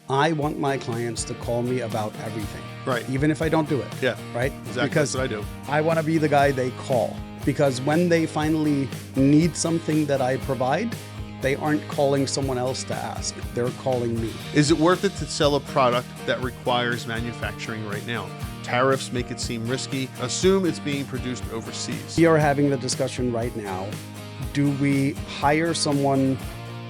I want my clients to call me about everything. Right. Even if I don't do it. Yeah. Right? Exactly. Because that's what I do. I want to be the guy they call. Because when they finally need something that I provide, they aren't calling someone else to ask. They're calling me. Is it worth it to sell a product that requires manufacturing right now? Tariffs make it seem risky. Assume it's being produced overseas. We are having the discussion right now. Do we hire someone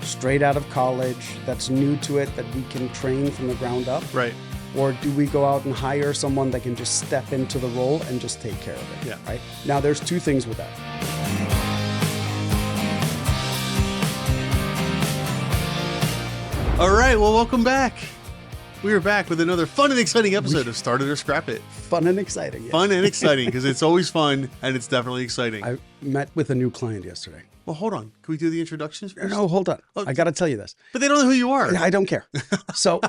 straight out of college that's new to it that we can train from the ground up? Right. Or do we go out and hire someone that can just step into the role and just take care of it? Yeah. Right. Now, there's two things with that. All right. Well, welcome back. We are back with another fun and exciting episode of Start It or Scrap It. Fun and exciting. Yeah. Fun and exciting because it's always fun and it's definitely exciting. I met with a new client yesterday. Well, hold on. Can we do the introductions first? No, hold on. I got to tell you this. But they don't know who you are. I don't care. So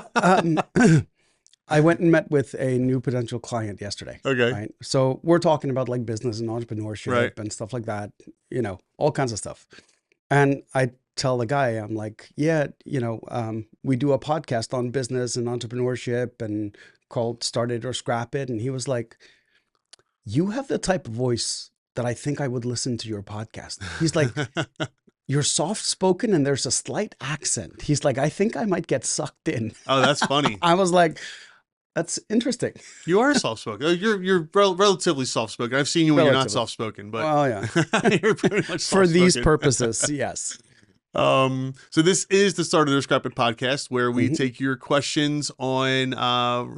I went and met with a new potential client yesterday. Okay. Right. So we're talking about like business and entrepreneurship Right. and stuff like that, you know, all kinds of stuff. And I tell the guy, I'm like, yeah, we do a podcast on business and entrepreneurship and called Start It or Scrap It. And he was like, you have the type of voice that I think I would listen to your podcast. He's like, you're soft spoken and there's a slight accent. He's like, I think I might get sucked in. Oh, that's funny. I was like, that's interesting. You are soft spoken. You're relatively soft spoken. I've seen you when you're not Relatively. soft spoken, but Well, yeah. you're pretty much For these soft-spoken. purposes, yes. So this is the Start It or Scrap It podcast where we take your questions on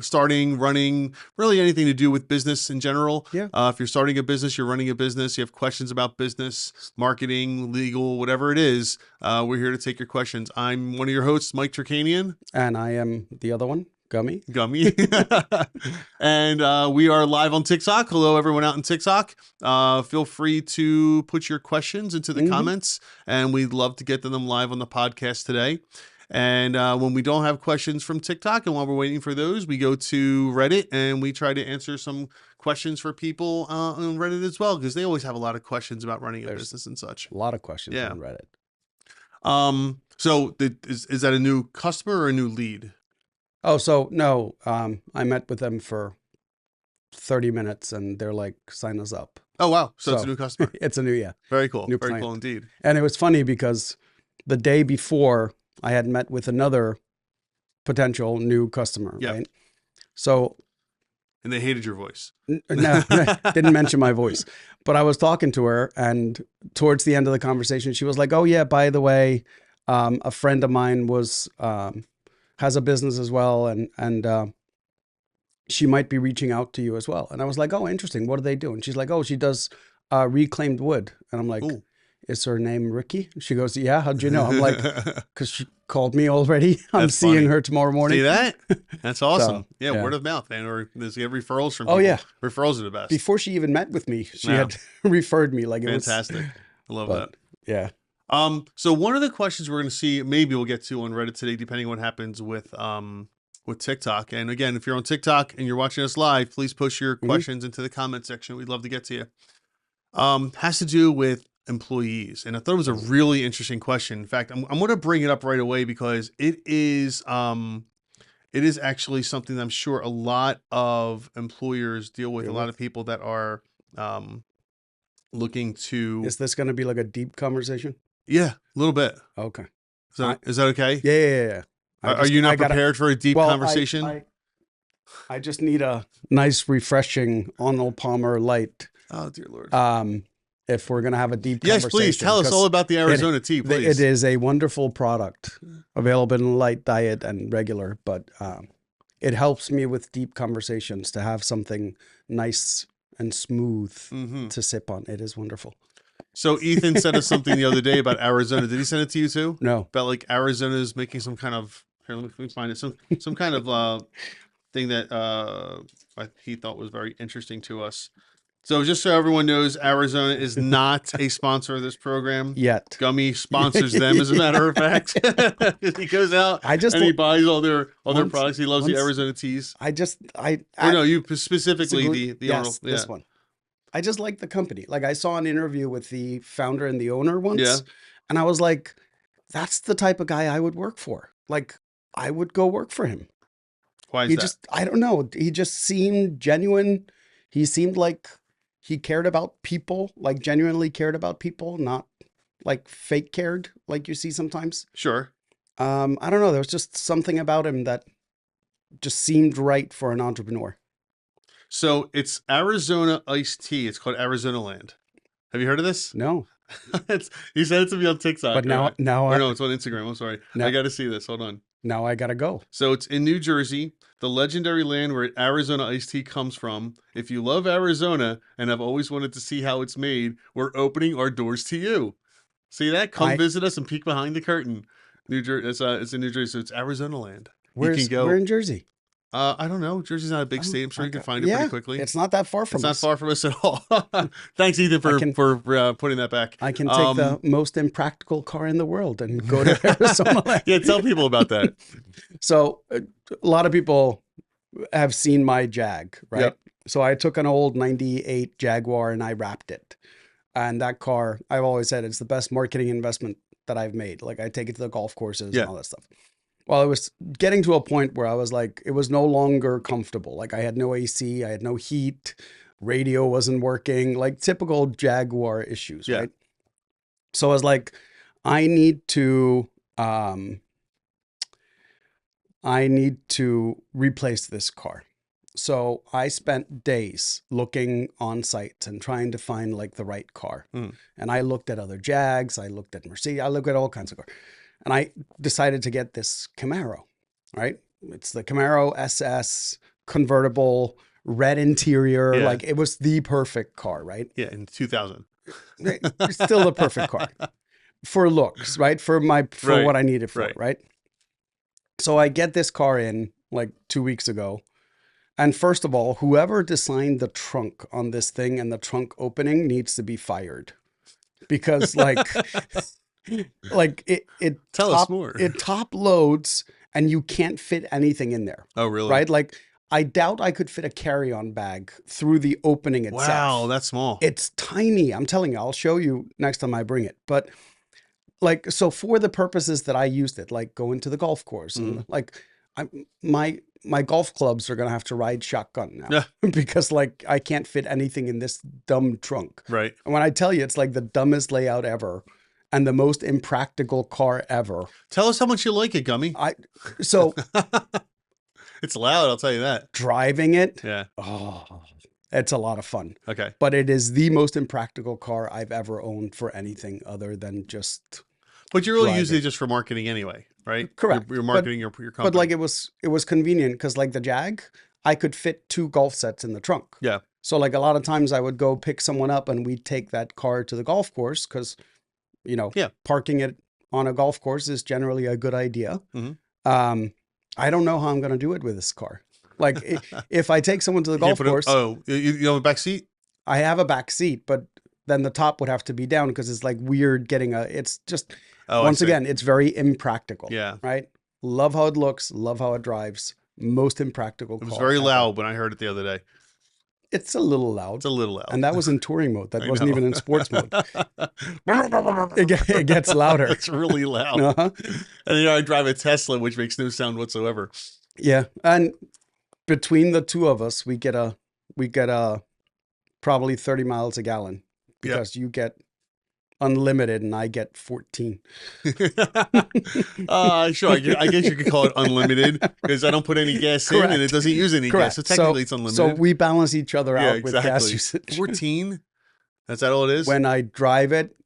starting, running, really anything to do with business in general. Yeah. If you're starting a business, you're running a business, you have questions about business, marketing, legal, whatever it is, we're here to take your questions. I'm one of your hosts, Mike Tricanian. And I am the other one, Gummy. And we are live on TikTok. Hello, everyone out in TikTok. Feel free to put your questions into the comments, and we'd love to get to them live on the podcast today. And when we don't have questions from TikTok, and while we're waiting for those, we go to Reddit, and we try to answer some questions for people on Reddit as well, because they always have a lot of questions about running a business and such. A lot of questions on Reddit. So is that a new customer or a new lead? Oh, so no, I met with them for 30 minutes and they're like, sign us up. Oh, wow. So it's a new customer. It's a new, yeah. Very cool. New Very client. cool indeed. And it was funny because the day before I had met with another potential new customer, Yeah. right? So And they hated your voice. no, didn't mention my voice, but I was talking to her and towards the end of the conversation, she was like, oh yeah, by the way, a friend of mine has a business as well. And she might be reaching out to you as well. And I was like, oh, interesting. What do they do? And she's like, oh, she does reclaimed wood. And I'm like, Ooh. is her name Ricky? She goes, yeah. How'd you know? I'm like, because she called me already. I'm That's seeing funny. her tomorrow morning. See that? That's awesome. So, yeah, yeah. word of mouth, man. Or there's get referrals from Oh, people. yeah. Referrals are the best. Before she even met with me, she Yeah. had referred me like it was Fantastic. I love but, yeah. that. So one of the questions we're going to see, maybe we'll get to on Reddit today, depending on what happens with TikTok. And again, if you're on TikTok and you're watching us live, please push your questions into the comment section. We'd love to get to you. Has to do with employees. And I thought it was a really interesting question. In fact, I'm going to bring it up right away because it is actually something that I'm sure a lot of employers deal with, a lot of people that are looking to. Is this going to be like a deep conversation? Yeah, a little bit. Okay. Is that okay? Yeah. Are you not prepared for a deep conversation? I just need a nice, refreshing Arnold Palmer light. Oh, dear Lord. If we're going to have a deep Yes, conversation. please tell us all about the Arizona tea, please. It is a wonderful product available in light diet and regular, but it helps me with deep conversations to have something nice and smooth to sip on. It is wonderful. So Ethan sent us something the other day about Arizona. Did he send it to you too? No. About like Arizona is making some kind of, here, let me find it. Some kind of thing that he thought was very interesting to us. So just so everyone knows, Arizona is not a sponsor of this program. Yet. Gummy sponsors them, as a matter of fact. He goes out and he buys all their products. He loves the Arizona teas. You specifically the Arnold. Yeah. This one. I just like the company. Like I saw an interview with the founder and the owner once. Yeah. And I was like, that's the type of guy I would work for. Like I would go work for him. Why is He that? just, I don't know. He just seemed genuine. He seemed like he cared about people, like genuinely cared about people, not like fake cared, like you see sometimes. Sure. I don't know. There was just something about him that just seemed right for an entrepreneur. So it's Arizona iced tea. It's called Arizona Land. Have you heard of this? No, You sent it to me on TikTok, but now, or no, it's on Instagram. I'm sorry. I now, got to see this. Hold on. now I gotta go. So it's in New Jersey, the legendary land where Arizona iced tea comes from. If you love Arizona and have always wanted to see how it's made, we're opening our doors to you. See that? Come I visit us and peek behind the curtain. New Jersey. It's in New Jersey, so it's Arizona Land. You can Where go. in Jersey? I don't know. Jersey's not a big Oh, state. I'm sure you can okay. find it pretty Yeah, quickly. it's not that far It's from not us. far from us at all. Thanks, Ethan, I can for putting that back. I can take the most impractical car in the world and go to Arizona Land. Yeah, tell people about that. So a lot of people have seen my Jag, right? Yep. So I took an old 98 Jaguar and I wrapped it. And that car, I've always said it's the best marketing investment that I've made. Like I take it to the golf courses Yeah. and all that stuff. Well, it was getting to a point where I was like, it was no longer comfortable. Like I had no AC, I had no heat, radio wasn't working, like typical Jaguar issues, Yeah. right? So I was like, I need to um, I need to replace this car. So I spent days looking on sites and trying to find like the right car. Mm. And I looked at other Jags, I looked at Mercedes, I looked at all kinds of cars. And I decided to get this Camaro, right? It's the Camaro SS convertible, red interior. Yeah. Like it was the perfect car, right? Yeah, in 2000. It's still the perfect car for looks, right? For Right. what I needed for, Right. right? So I get this car in like 2 weeks ago. And first of all, whoever designed the trunk on this thing and the trunk opening needs to be fired because like it Tell us more. It top loads and you can't fit anything in there, Oh, really? right? Like I doubt I could fit a carry-on bag through the opening itself. Wow, that's small. It's tiny. I'm telling you, I'll show you next time I bring it. But like, so for the purposes that I used it, like going to the golf course and like my golf clubs are going to have to ride shotgun now Yeah. because like I can't fit anything in this dumb trunk. Right. And when I tell you, it's like the dumbest layout ever and the most impractical car ever. Tell us how much you like it, Gummy. So It's loud, I'll tell you that. driving it, Yeah. oh, it's a lot of fun. Okay. But it is the most impractical car I've ever owned for anything other than just But you're really driving. using it just for marketing anyway, right? Correct. You're marketing your company. But like it was convenient because like the Jag, I could fit 2 golf sets in the trunk. Yeah. So like a lot of times I would go pick someone up and we'd take that car to the golf course because, you know, Yeah. parking it on a golf course is generally a good idea. Mhm. I don't know how I'm going to do it with this car. Like if I take someone to the You can't golf put it- course, you have a back seat? I have a back seat, but then the top would have to be down because it's like weird getting it's just, Oh, I once see. again, it's very impractical. Yeah. Right. Love how it looks. Love how it drives. Most impractical It was car very ever. loud when I heard it the other day. It's a little loud. It's a little loud. And that was in touring mode. That I wasn't know. even in sports mode. It gets louder. It's really loud. Uh-huh. And you know, I drive a Tesla, which makes no sound whatsoever. Yeah. And between the two of us, we get a probably 30 miles a gallon because you get unlimited and I get 14. Sure. I guess you could call it unlimited because I don't put any gas in and it Correct. doesn't use any Correct. gas. So technically it's unlimited. So we balance each other Yeah, out with gas exactly. usage. 14? Is that all it is? When I drive it,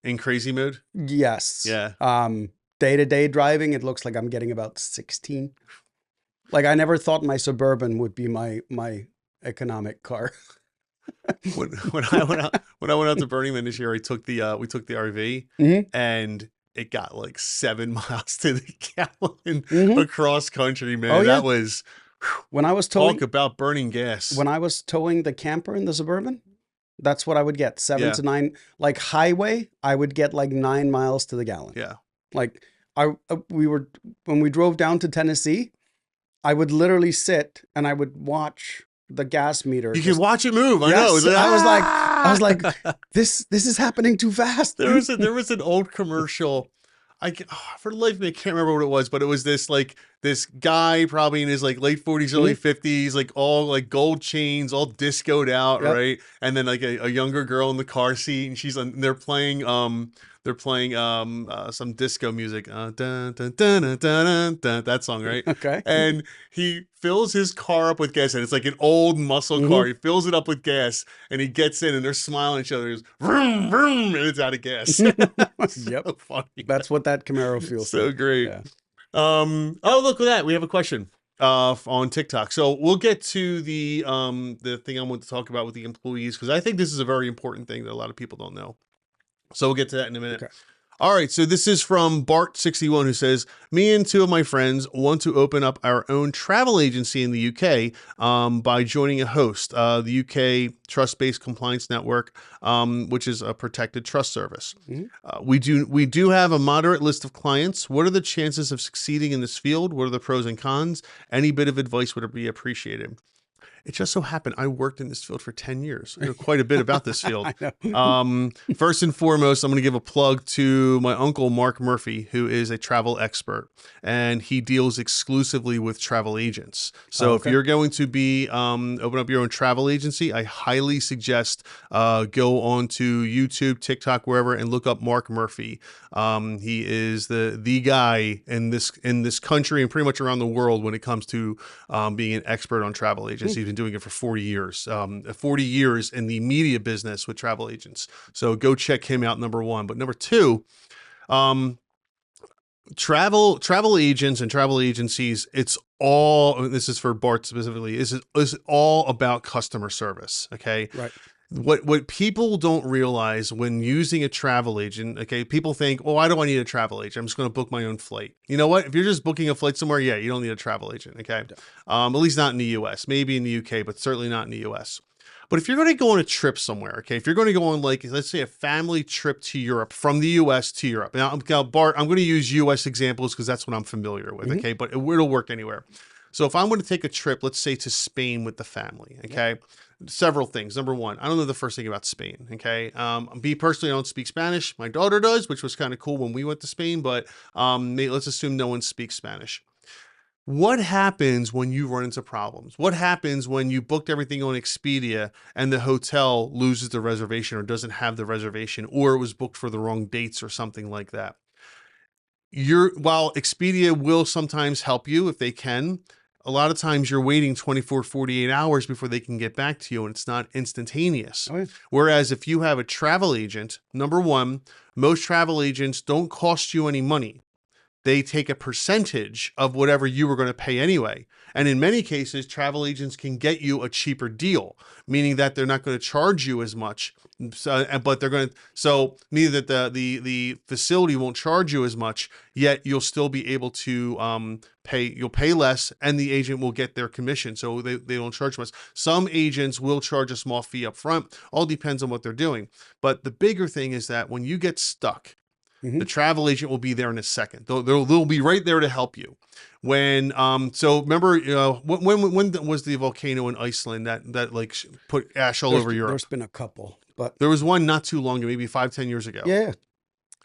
In crazy mode? yes. Yeah. Day-to-day driving, it looks like I'm getting about 16. Like I never thought my Suburban would be my economic car. When I went out to Burning Man this year, we took the RV Mhm. and it got like 7 miles to the gallon Mhm. across country, man. Oh, yeah. That was When I was towing talk about burning gas. when I was towing the camper in the Suburban, that's what I would get, 7 Yeah. to 9. Like highway, I would get like 9 miles to the gallon. Yeah. Like when we drove down to Tennessee, I would literally sit and I would watch the gas meter. You can watch it move. I know. It Yes, was I was like, this is happening too fast. there was an old commercial. for the life of me, I can't remember what it was, but it was this like this guy probably in his like late 40s, early Mhm. 50s, like all like gold chains, all discoed out, Yep. right? And then like a younger girl in the car seat, and they're playing some disco music, dun, dun, dun, dun, dun, dun, that song, right? Okay. And he fills his car up with gas, and it's like an old muscle car. Hmm. He fills it up with gas, and he gets in, and they're smiling at each other. He goes, vroom, vroom, and it's out of gas. Yep. So funny. That's what that Camaro feels So like. great. Yeah. Oh, look at that. We have a question on TikTok. So we'll get to the thing I want to talk about with the employees, because I think this is a very important thing that a lot of people don't know. So we'll get to that in a minute. Okay. All right, so this is from Bart61, who says, me and two of my friends want to open up our own travel agency in the UK by joining a host, the UK Trust-Based Compliance Network, which is a protected trust service. Mhm. We do have a moderate list of clients. What are the chances of succeeding in this field? What are the pros and cons? Any bit of advice would be appreciated. It just so happened I worked in this field for 10 years. I know quite a bit about this field. I know. First and foremost, I'm going to give a plug to my uncle, Mark Murphy, who is a travel expert, and he deals exclusively with travel agents. So if Okay. you're going to be open up your own travel agency, I highly suggest go on to YouTube, TikTok, wherever, and look up Mark Murphy. He is the guy in this country and pretty much around the world when it comes to being an expert on travel agents. He's been doing it for 40 years, 40 years in the media business with travel agents. So go check him out, number one. But number two, travel agents and travel agencies, it's all, this is for Bart specifically, is all about customer service. Okay. Right. What people don't realize when using a travel agent, okay, people think, oh, why do I need a travel agent? I'm just going to book my own flight. You know what? If you're just booking a flight somewhere, yeah, you don't need a travel agent, okay? Yeah. At least not in the US, maybe in the UK, but certainly not in the US. But if you're going to go on a trip somewhere, okay, if you're going to go on, like, let's say a family trip to Europe, from the US to Europe. Now, Bart, I'm going to use US examples because that's what I'm familiar with, Mhm. okay? But it'll work anywhere. So if I'm going to take a trip, let's say to Spain with the family, okay? Several things. Number one, I don't know the first thing about Spain. Okay. Me personally, I don't speak Spanish. My daughter does, which was kind of cool when we went to Spain, but let's assume no one speaks Spanish. What happens when you run into problems? What happens when you booked everything on Expedia and the hotel loses the reservation or doesn't have the reservation, or it was booked for the wrong dates or something like that? While Expedia will sometimes help you if they can, a lot of times you're waiting 24, 48 hours before they can get back to you, and it's not instantaneous. Oh, yeah. Whereas if you have a travel agent, number one, most travel agents don't cost you any money. They take a percentage of whatever you were going to pay anyway. And in many cases, travel agents can get you a cheaper deal, meaning that they're not going to charge you as much. So, but they're going to, so meaning that the facility won't charge you as much, yet you'll still be able to you'll pay less, and the agent will get their commission. So they don't charge much. Some agents will charge a small fee up front. All depends on what they're doing. But the bigger thing is that when you get stuck, the Mhm. travel agent will be there in a second. They'll be right there to help you. So remember, when was the volcano in Iceland that like put ash all over There's Europe? been a couple, but There was one not too long ago, maybe 5-10 years ago. yeah.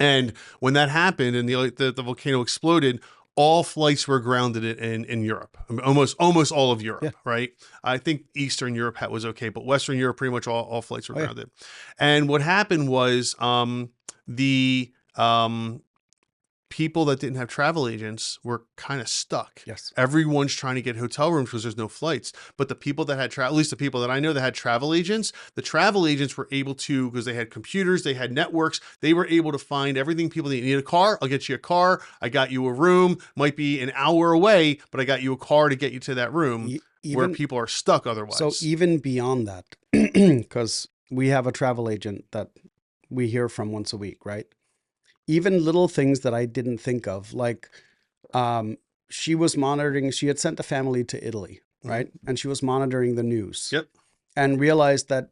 And when that happened and the volcano exploded, all flights were grounded in Europe, almost all of Europe, Yeah. right? I think Eastern Europe was okay, but Western Europe, pretty much all flights were Oh, yeah. grounded. And what happened was the people that didn't have travel agents were kind of stuck. Yes. Everyone's trying to get hotel rooms because there's no flights. But the people that had at least the people that I know that had travel agents, the travel agents were able to, because they had computers, they had networks, they were able to find everything people need. You need a car? I'll get you a car. I got you a room. Might be an hour away, but I got you a car to get you to that room where Even people are stuck so, otherwise. even beyond that, because we have a travel agent that we hear from once a week, right? Even little things that I didn't think of, like she was monitoring, she had sent a family to Italy, right? And she was monitoring the news Yep. and realized that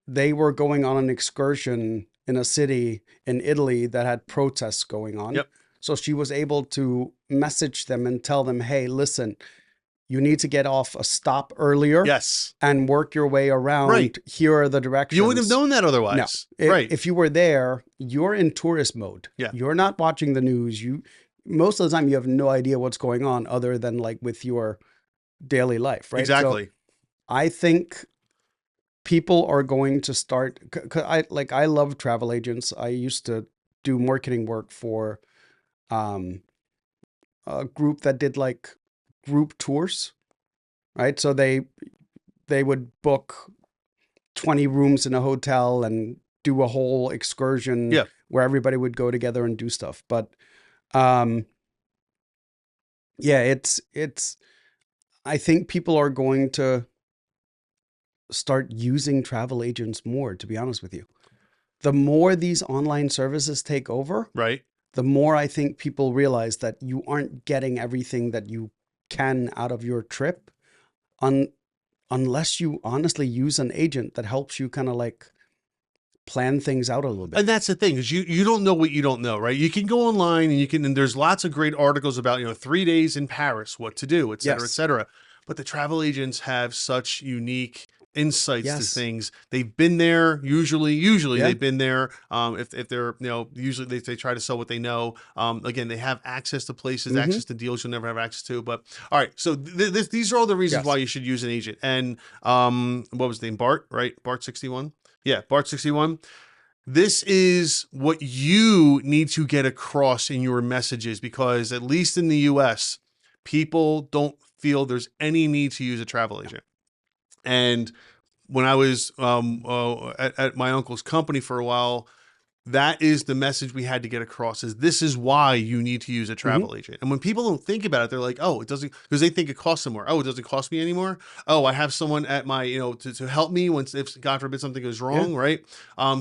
they were going on an excursion in a city in Italy that had protests going on. Yep. So she was able to message them and tell them, hey, listen, You need to get off a stop earlier Yes. and work your way Right. around. Here are the You wouldn't have directions. known that No, otherwise. Right. if you were there, you're in tourist mode. Yeah. You're not watching the news. Most of the time you have no idea what's going on other than like with your daily life, right? So Exactly. I think people are going to start, cause I love travel agents. I used to do marketing work for um, a group that did like group tours, right? So they would book 20 rooms in a hotel and do a whole excursion Yeah. where everybody would go together and do stuff. But um, yeah, it's I think people are going to start using travel agents more, to be honest with you. The more these online services take over, Right. the more I think people realize that you aren't getting everything that you can out of your trip un- unless you honestly use an agent that helps you kind of like plan things out a little bit. And that's the thing is you don't know what you don't know, right? You can go online and there's lots of great articles about, 3 days in Paris, what to do, et cetera, et Yes. cetera. But the travel agents have such unique insights to Yes. things. They've been there, usually Yeah. they've been there. If they're, usually they try to sell what they know. Again, they have access to places, Mm-hmm. access to deals you'll never have access to. But all right, so these are all the reasons Yes. why you should use an agent. And what was the name? Bart, right? Bart 61. Yeah, Bart 61. This is what you need to get across in your messages because, at least in the US, people don't feel there's any need to use a travel agent. And when I was at my uncle's company for a while, that is the message we had to get across is this is why you need to use a travel agent. And when people don't think about it, they're like, oh, it doesn't, because they think it costs them more. Oh, it doesn't cost me anymore. Oh, I have someone at my, to help me once, if God forbid something goes wrong, right?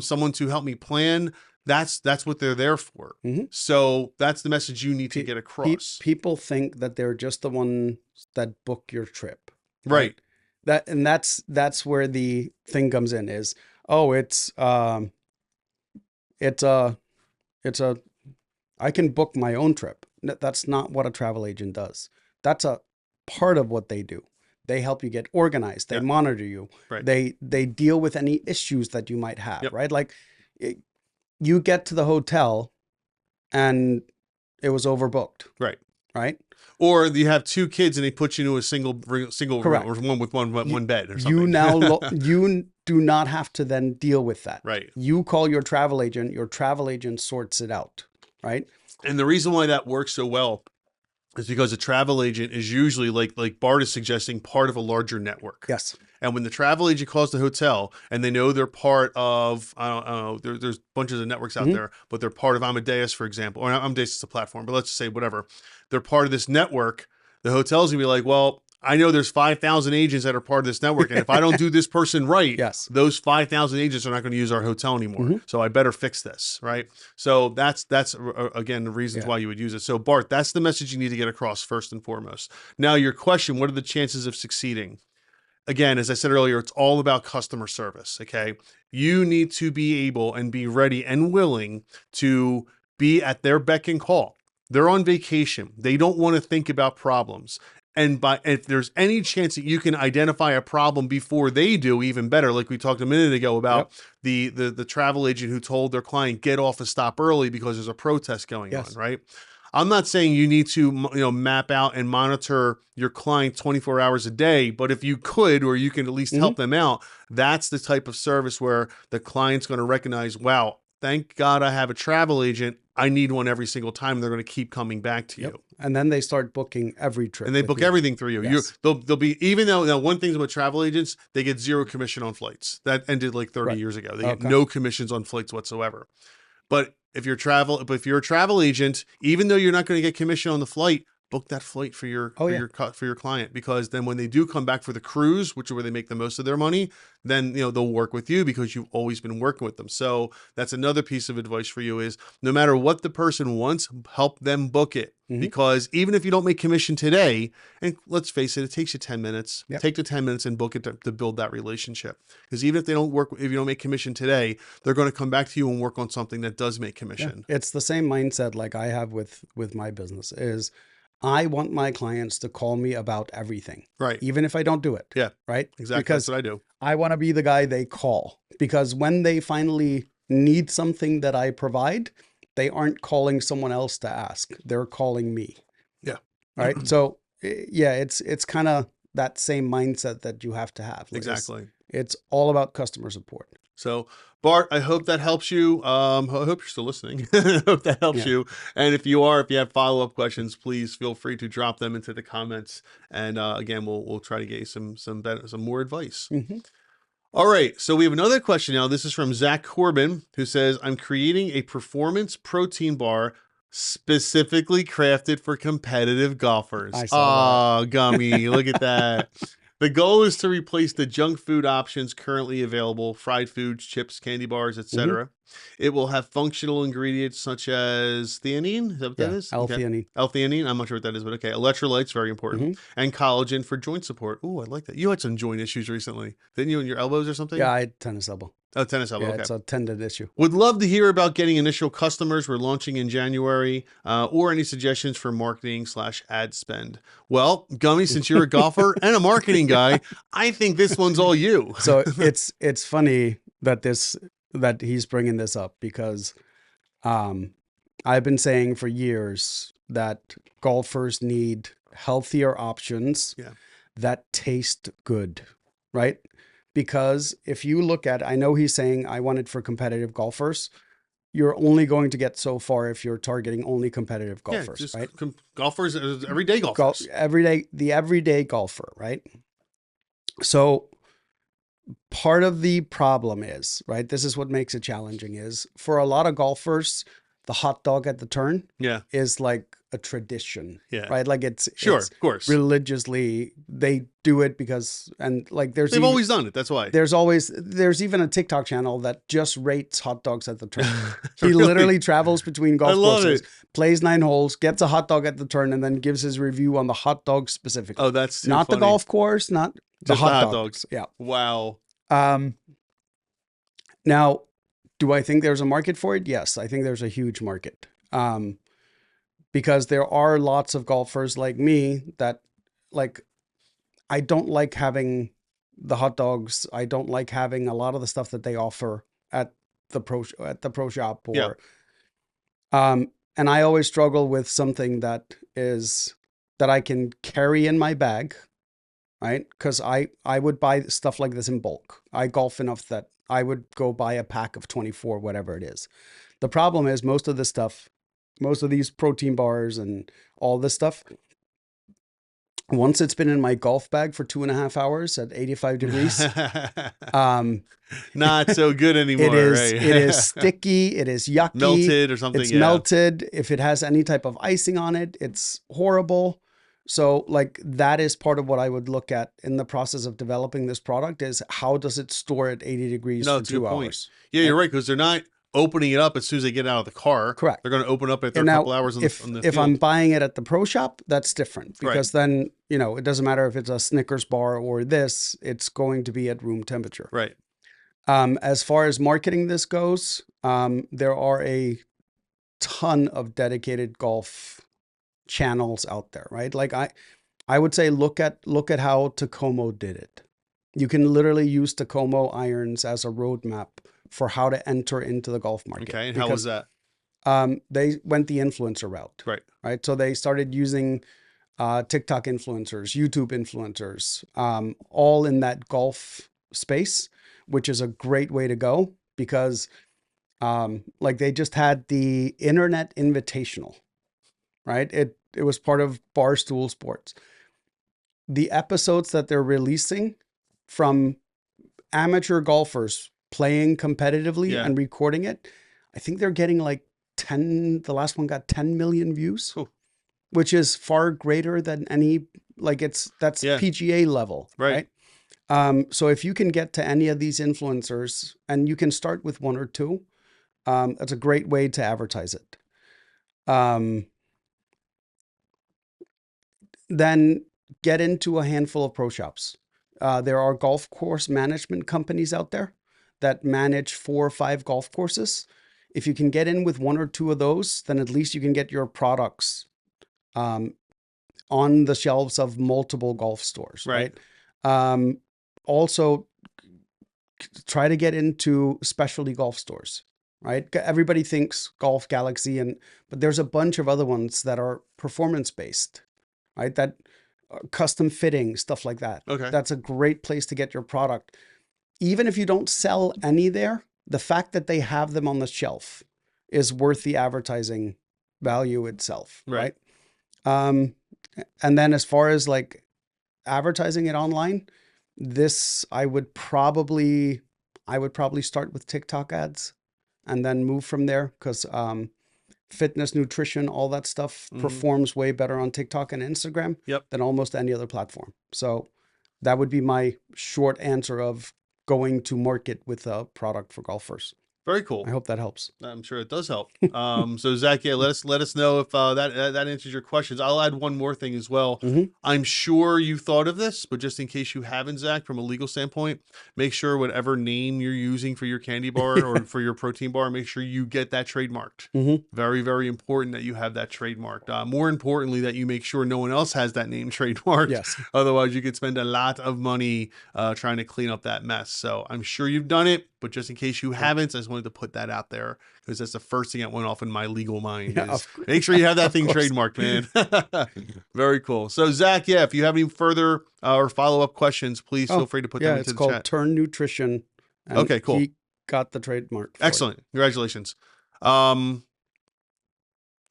Someone to help me plan. That's what they're there for. Mm-hmm. So that's the message you need to get across. People think that they're just the ones that book your trip, Right. That's where the thing comes in is, oh, it's a I can book my own trip. That's not what a travel agent does. That's a part of what they do. They help you get organized. They Yeah. monitor you. Right. They deal with any issues that you might have, Yep. right? Like you get to the hotel and it was overbooked, Right. right? Or you have two kids and they put you into a single Correct. room or one with one bed or something. You now you do not have to then deal with that. Right. You call your travel agent sorts it out, right? And the reason why that works so well is because a travel agent is usually like Bart is suggesting part of a larger network. Yes. And when the travel agent calls the hotel and they know they're part of, I don't know, there's bunches of networks out there, but they're part of Amadeus, for example, or Amadeus is a platform, but let's just say whatever. They're part of this network. The hotel's gonna be like, well, I know there's 5,000 agents that are part of this network. And if I don't do this person right, Yes. those 5,000 agents are not going to use our hotel anymore. So I better fix this, right? So that's again, the reasons why you would use it. So Bart, that's the message you need to get across first and foremost. Now your question, what are the chances of succeeding? Again, as I said earlier, it's all about customer service, okay? You need to be able and be ready and willing to be at their beck and call. They're on vacation. They don't want to think about problems. And if there's any chance that you can identify a problem before they do, even better. Like we talked a minute ago about the travel agent who told their client, get off a stop early because there's a protest going on, right? I'm not saying you need to, map out and monitor your client 24 hours a day, but if you could, or you can at least help them out, that's the type of service where the client's going to recognize, wow, thank God I have a travel agent. I need one every single time. They're going to keep coming back to you. And then they start booking every trip. And they book everything through you. Yes. They'll be, even though, now one thing about travel agents, they get zero commission on flights. That ended like 30 years ago. They get no commissions on flights whatsoever. But if you're a travel agent, even though you're not going to get commission on the flight, book that flight for your client, because then when they do come back for the cruise, which is where they make the most of their money, then they'll work with you because you've always been working with them. So that's another piece of advice for you is no matter what the person wants, help them book it. Because even if you don't make commission today, and let's face it takes you 10 minutes, take the 10 minutes and book it to build that relationship. Because even if you don't make commission today, they're going to come back to you and work on something that does make commission. It's the same mindset like I have with my business is I want my clients to call me about everything, Right. even if I don't do it. Yeah. Right. Exactly. That's Because what I do. I want to be the guy they call, because when they finally need something that I provide, they aren't calling someone else to ask. They're calling me. Yeah. Right. So yeah, it's kind of that same mindset that you have to have. Exactly. It's all about customer support. So, Bart, I hope that helps you. I hope you're still listening. I hope that helps Yeah. you. And if you are, if you have follow-up questions, please feel free to drop them into the comments. And again, we'll try to get you some more advice. Mm-hmm. All right. So we have another question now. This is from Zach Corbin, who says, "I'm creating a performance protein bar specifically crafted for competitive golfers." I saw Ah, Gummy, look at that. The goal is to replace the junk food options currently available, fried foods, chips, candy bars, that. Mm-hmm. etc. It will have functional ingredients such as theanine. Is that what that Yeah. is? Okay. L-theanine. L-theanine. I'm not sure what that is, but okay. Electrolytes, very important. Mm-hmm. And collagen for joint support. Ooh, I like that. You had some joint issues recently, didn't you, in your elbows or something? Yeah, I had tennis elbow. Oh, tennis elbow. Yeah, Okay. it's a tendon issue. Would love to hear about getting initial customers. We're launching in January, or any suggestions for marketing/ad spend. Well, Gummy, since you're a golfer and a marketing guy, I think this one's all you. So it's funny that he's bringing this up, because I've been saying for years that golfers need healthier options Yeah. that taste good, right? Because if you look at, I know he's saying I want it for competitive golfers. You're only going to get so far if you're targeting only competitive golfers, just right? golfers, everyday golfers. The everyday golfer, right? So part of the problem is, right, this is what makes it challenging, is for a lot of golfers, the hot dog at the turn Yeah. is like a tradition, Yeah. right? Like it's Of course. religiously they do it because, and like They've always done it. That's why. There's even a TikTok channel that just rates hot dogs at the turn. He Really? literally travels between golf love courses, it. plays 9 holes, gets a hot dog at the turn, and then gives his review on the hot dog specifically. Oh, that's too not funny. the golf course, not the Just the hot hot dogs. Yeah. Wow. Now, do I think there's a market for it? Yes, I think there's a huge market. Because there are lots of golfers like me that, like, I don't like having the hot dogs. I don't like having a lot of the stuff that they offer at the pro shop, or Yeah. and I always struggle with something that I can carry in my bag, right? Because I would buy stuff like this in bulk. I golf enough that I would go buy a pack of 24, whatever it is. The problem is most of these protein bars and all this stuff, once it's been in my golf bag for 2.5 hours at 85 degrees, not so good anymore. Right? It is sticky. It is yucky. Melted or something. It's melted. If it has any type of icing on it, it's horrible. So like that is part of what I would look at in the process of developing this product, is how does it store at 80 degrees for 2 hours? Yeah, you're right, because they're not opening it up as soon as they get out of the car. Correct. They're going to open up after a couple hours on the field. If I'm buying it at the pro shop, that's different, because then, it doesn't matter if it's a Snickers bar or this, it's going to be at room temperature. Right. As far as marketing this goes, there are a ton of dedicated golf channels out there, right? Like I would say look at how Tacoma did it. You can literally use Tacoma irons as a roadmap for how to enter into the golf market. Okay, and how was that? They went the influencer route. Right. So they started using TikTok influencers, YouTube influencers, all in that golf space, which is a great way to go, because like they just had the Internet Invitational, right? It was part of Barstool Sports. The episodes that they're releasing from amateur golfers playing competitively and recording it, I think they're getting like 10, the last one got 10 million views, which is far greater than any, like that's PGA level, right? So if you can get to any of these influencers, and you can start with 1 or 2, that's a great way to advertise it. Then get into a handful of pro shops. There are golf course management companies out there that manage 4 or 5 golf courses. If you can get in with 1 or 2 of those, then at least you can get your products on the shelves of multiple golf stores, Right. right? Also, try to get into specialty golf stores, right? Everybody thinks Golf Galaxy, but there's a bunch of other ones that are performance based, right? That custom fitting, stuff like that. Okay. That's a great place to get your product. Even if you don't sell any there, the fact that they have them on the shelf is worth the advertising value itself, Right. right? And then as far as like advertising it online, this I would probably start with TikTok ads and then move from there, because fitness, nutrition, all that stuff performs way better on TikTok and Instagram Yep. than almost any other platform. So that would be my short answer of going to market with a product for golfers. Very cool. I hope that helps. I'm sure it does help. So Zach, yeah, let us know if that answers your questions. I'll add one more thing as well. I'm sure you thought of this, but just in case you haven't, Zach, from a legal standpoint, make sure whatever name you're using for your candy bar or for your protein bar, make sure you get that trademarked. Very, very important that you have that trademarked. More importantly, that you make sure no one else has that name trademarked. Yes. Otherwise, you could spend a lot of money trying to clean up that mess. So I'm sure you've done it, but just in case you haven't, I just wanted to put that out there because that's the first thing that went off in my legal mind. Yeah, is make sure you have that thing trademarked, man. Very cool. So Zach, yeah, if you have any further or follow-up questions, please feel free to put them into the chat. It's called Turn Nutrition. And okay, cool. He got the trademark. Excellent. Congratulations.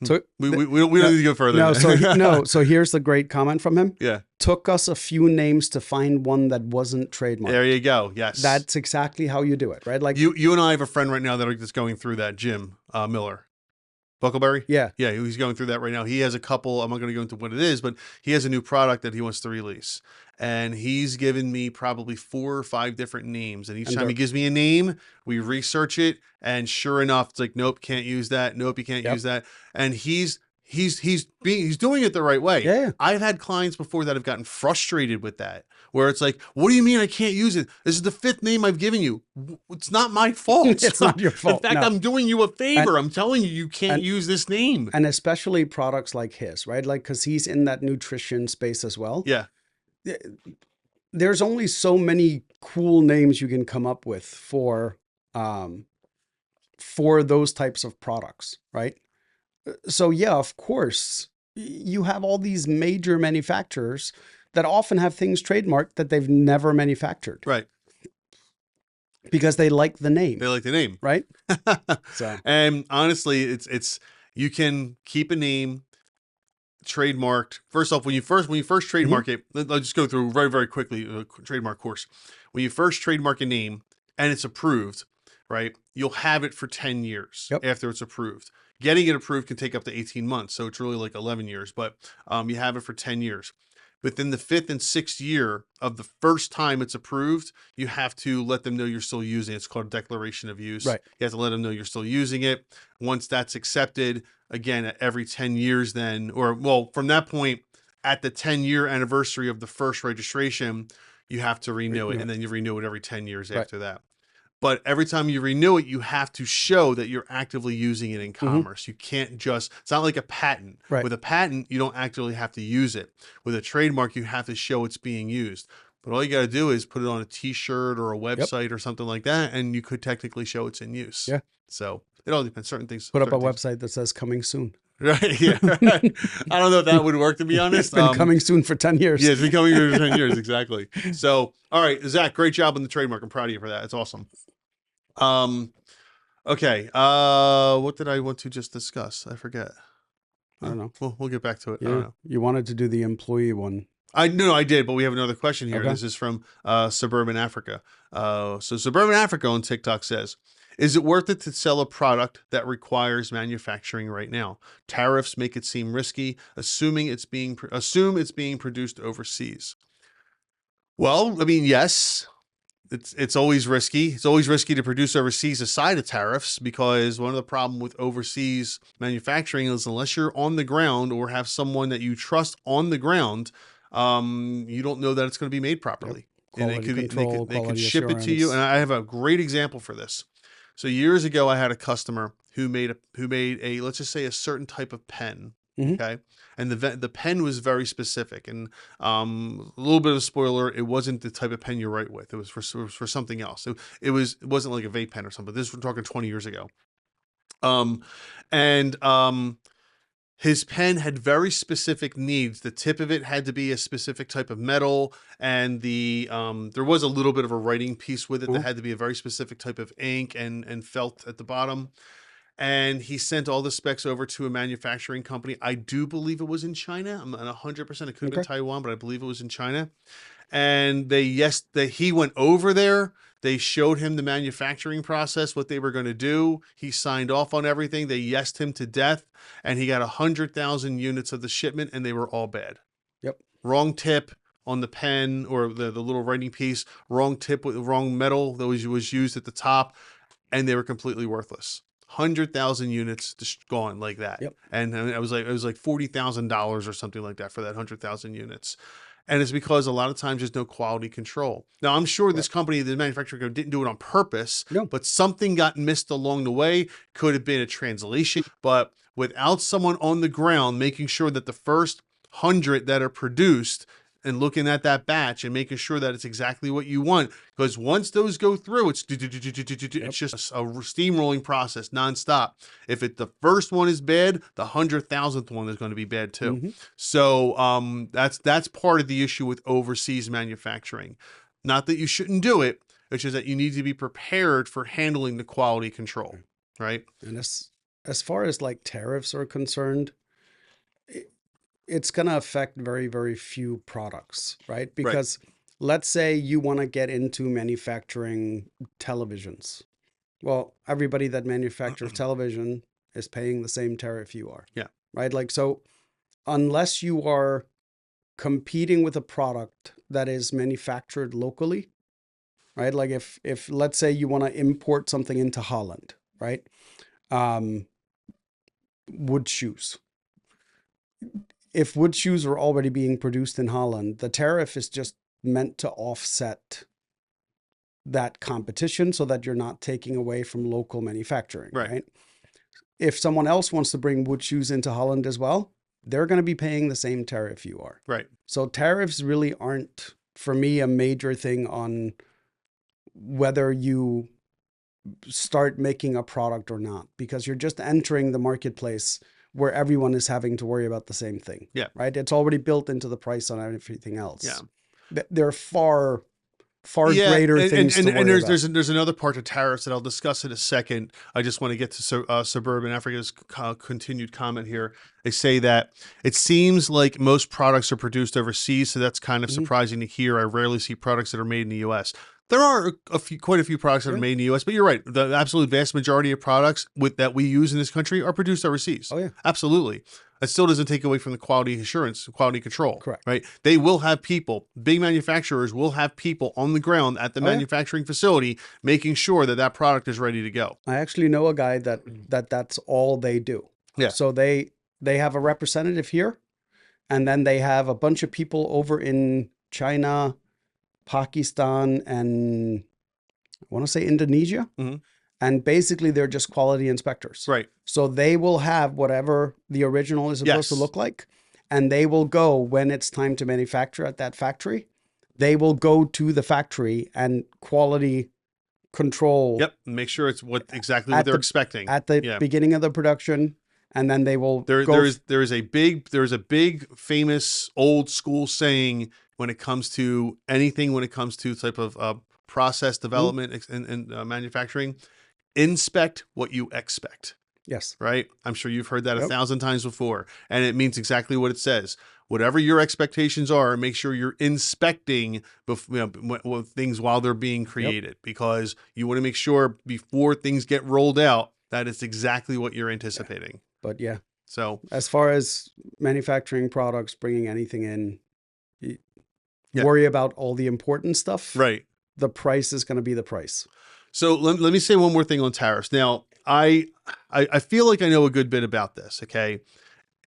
So we don't need to go further. No, so here's the great comment from him. Yeah. Took us a few names to find one that wasn't trademarked. There you go. Yes. That's exactly how you do it, right? Like you and I have a friend right now that are just going through that, Jim Miller. Buckleberry? Yeah. Yeah, he's going through that right now. He has a couple, I'm not going to go into what it is, but he has a new product that he wants to release. And he's given me probably 4 or 5 different names. And each time he gives me a name, we research it. And sure enough, it's like, nope, can't use that. Nope, you can't use that. And he's doing it the right way. Yeah. I've had clients before that have gotten frustrated with that, where it's like, what do you mean I can't use it? This is the 5th name I've given you. It's not my fault. It's not your fault. In fact, I'm doing you a favor. I'm telling you, you can't use this name. And especially products like his, right? Like, because he's in that nutrition space as well. Yeah. There's only so many cool names you can come up with for those types of products, right? So yeah, of course, you have all these major manufacturers that often have things trademarked that they've never manufactured. Right. Because they like the name. They like the name. Right? So. And honestly, it's you can keep a name trademarked. First off, when you first trademark it, let's just go through very, very quickly a trademark course. When you first trademark a name and it's approved, right, you'll have it for 10 years after it's approved. Getting it approved can take up to 18 months. So it's really like 11 years, but you have it for 10 years. Within the 5th and 6th year of the first time it's approved, you have to let them know you're still using it. It's called a declaration of use. Right. You have to let them know you're still using it. Once that's accepted, again, at every 10 years then, from that point, at the 10-year anniversary of the first registration, you have to renew it. And then you renew it every 10 years after that. But every time you renew it, you have to show that you're actively using it in commerce. You can't just, it's not like a patent. Right. With a patent, you don't actively have to use it. With a trademark, you have to show it's being used. But all you got to do is put it on a t-shirt or a website or something like that, and you could technically show it's in use. Yeah. So it all depends. Certain things. Put up a website that says coming soon. Right. Yeah. Right. I don't know if that would work, to be honest. It's been coming soon for 10 years. Yeah, it's been coming for 10 years. Exactly. So, all right, Zach, great job on the trademark. I'm proud of you for that. It's awesome. Okay. What did I want to just discuss? I forget. I don't know. We'll get back to it. Yeah. I don't know. You wanted to do the employee one. I did, but we have another question here. Okay. This is from Suburban Africa. So Suburban Africa on TikTok says, is it worth it to sell a product that requires manufacturing right now? Tariffs make it seem risky, assume it's being produced overseas. Well, I mean, yes. It's always risky. It's always risky to produce overseas aside of tariffs, because one of the problems with overseas manufacturing is unless you're on the ground or have someone that you trust on the ground, you don't know that it's going to be made properly. Yep. And they could ship it to you. And I have a great example for this. So years ago, I had a customer who made a let's just say a certain type of pen Hmm. Okay, and the pen was very specific, and a little bit of a spoiler: it wasn't the type of pen you write with. It was for something else. It wasn't like a vape pen or something. This we're talking 20 years ago. Um, and his pen had very specific needs. The tip of it had to be a specific type of metal, and there was a little bit of a writing piece with it that Uh-huh. had to be a very specific type of ink and felt at the bottom. And he sent all the specs over to a manufacturing company. I do believe it was in China. I'm not 100%. It could have been Okay. Taiwan, but I believe it was in China. And he went over there. They showed him the manufacturing process, what they were going to do. He signed off on everything. They yesed him to death, and he got 100,000 units of the shipment, and they were all bad. Yep. Wrong tip on the pen or the little writing piece. Wrong tip with the wrong metal that was used at the top, and they were completely worthless. 100,000 units just gone like that. Yep. And it was like $40,000 or something like that for that 100,000 units. And it's because a lot of times there's no quality control. Now, I'm sure this Correct. company, the manufacturer, didn't do it on purpose, No. but something got missed along the way. Could have been a translation, but without someone on the ground making sure that the first 100 that are produced and looking at that batch and making sure that it's exactly what you want, because once those go through, it's Yep. just a steamrolling process nonstop. If the first one is bad, the 100,000th one is going to be bad too. Hmm. So that's part of the issue with overseas manufacturing. Not that you shouldn't do it, it's just that you need to be prepared for handling the quality control, right? And as far as like tariffs are concerned, it's going to affect very, very few products, right? Right. Because let's say you want to get into manufacturing televisions. Well, everybody that manufactures television is paying the same tariff you are, Yeah. right? Like, so unless you are competing with a product that is manufactured locally, right? Like if let's say you want to import something into Holland, right? Um, wood shoes. If wood shoes are already being produced in Holland, the tariff is just meant to offset that competition so that you're not taking away from local manufacturing, Right. right? If someone else wants to bring wood shoes into Holland as well, they're going to be paying the same tariff you are. Right. So tariffs really aren't, for me, a major thing on whether you start making a product or not, because you're just entering the marketplace where everyone is having to worry about the same thing. Yeah. Right. It's already built into the price on everything else. Yeah. There are far Yeah, greater and things to worry about. there's another part to tariffs that I'll discuss in a second. I just want to get to Suburban Africa's continued comment here. They say that it seems like most products are produced overseas, so that's kind of Mhm. surprising to hear. I rarely see products that are made in the U.S. There are quite a few products that are Yeah. made in the U.S., but you're right. The absolute vast majority of products that we use in this country are produced overseas. Oh, yeah. Absolutely. That still doesn't take away from the quality assurance, quality control. Correct. Right? They will have people, big manufacturers will have people on the ground at the Oh, yeah. manufacturing facility making sure that that product is ready to go. I actually know a guy that's all they do. Yeah. So they have a representative here, and then they have a bunch of people over in China, Pakistan, and I want to say Indonesia. Mhm. And basically, they're just quality inspectors. Right. So they will have whatever the original is supposed to Yes. look like, and they will go when it's time to manufacture at that factory. They will go to the factory and quality control Yep. Make sure it's exactly what at they're the expecting. at the Yeah. beginning of the production, and then they will go. There is a big famous old school saying when it comes to anything, when it comes to type of process development and manufacturing: inspect what you expect. Yes. Right? I'm sure you've heard that Yep. 1,000 times before, and it means exactly what it says. Whatever your expectations are, make sure you're inspecting things while they're being created, because you want to make sure before things get rolled out that it's exactly what you're anticipating. But yeah, So as far as manufacturing products, bringing anything in, Yeah. worry about all the important stuff. right. The price is going to be the price. So let me say one more thing on tariffs. Now, I feel like I know a good bit about this. Okay.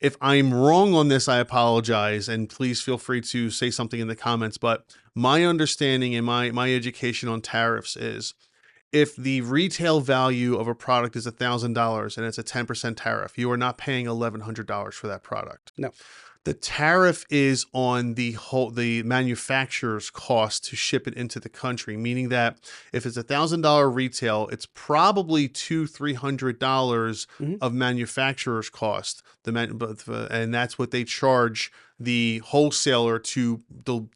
If I'm wrong on this, I apologize, and please feel free to say something in the comments. But my understanding and my education on tariffs is if the retail value of a product is $1,000 and it's a 10% tariff, you are not paying $1,100 for that product. No. The tariff is on the manufacturer's cost to ship it into the country, meaning that if it's $1,000 retail, it's probably $200-$300 of manufacturer's cost. And that's what they charge the wholesaler to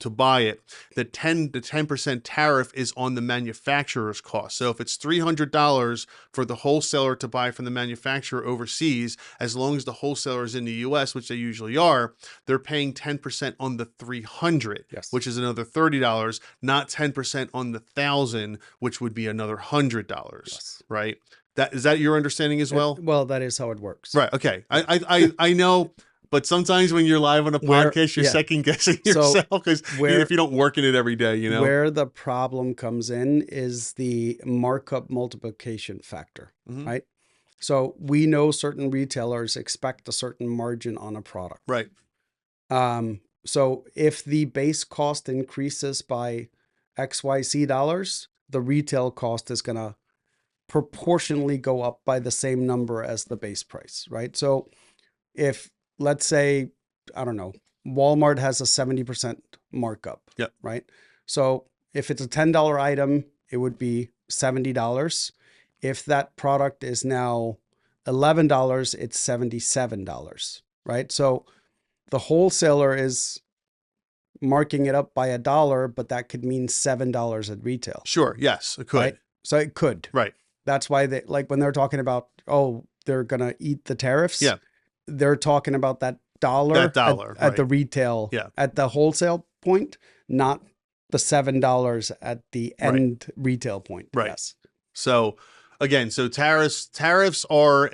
buy it. The 10% tariff is on the manufacturer's cost. So if it's $300 for the wholesaler to buy from the manufacturer overseas, as long as the wholesaler is in the US, which they usually are, they're paying 10% on the $300, Yes. which is another $30, not 10% on the $1,000, which would be another $100. Yes. Right? Is that your understanding as well? Well, that is how it works. Right. Okay. I know. But sometimes when you're live on a podcast, you're second guessing yourself because if you don't work in it every day, Where the problem comes in is the markup multiplication factor, right? So we know certain retailers expect a certain margin on a product. Right. So if the base cost increases by XYZ dollars, the retail cost is going to proportionally go up by the same number as the base price, right? So if, let's say, I don't know, Walmart has a 70% markup, right? So if it's a $10 item, it would be $70. If that product is now $11, it's $77, right? So the wholesaler is marking it up by $1, but that could mean $7 at retail. Sure. Yes, it could. Right? So it could. Right. That's why they, like when they're talking about, oh, they're going to eat the tariffs. Yeah. They're talking about that dollar at the retail, at the wholesale point, not the $7 at the end retail point. Right. Yes. So again, tariffs are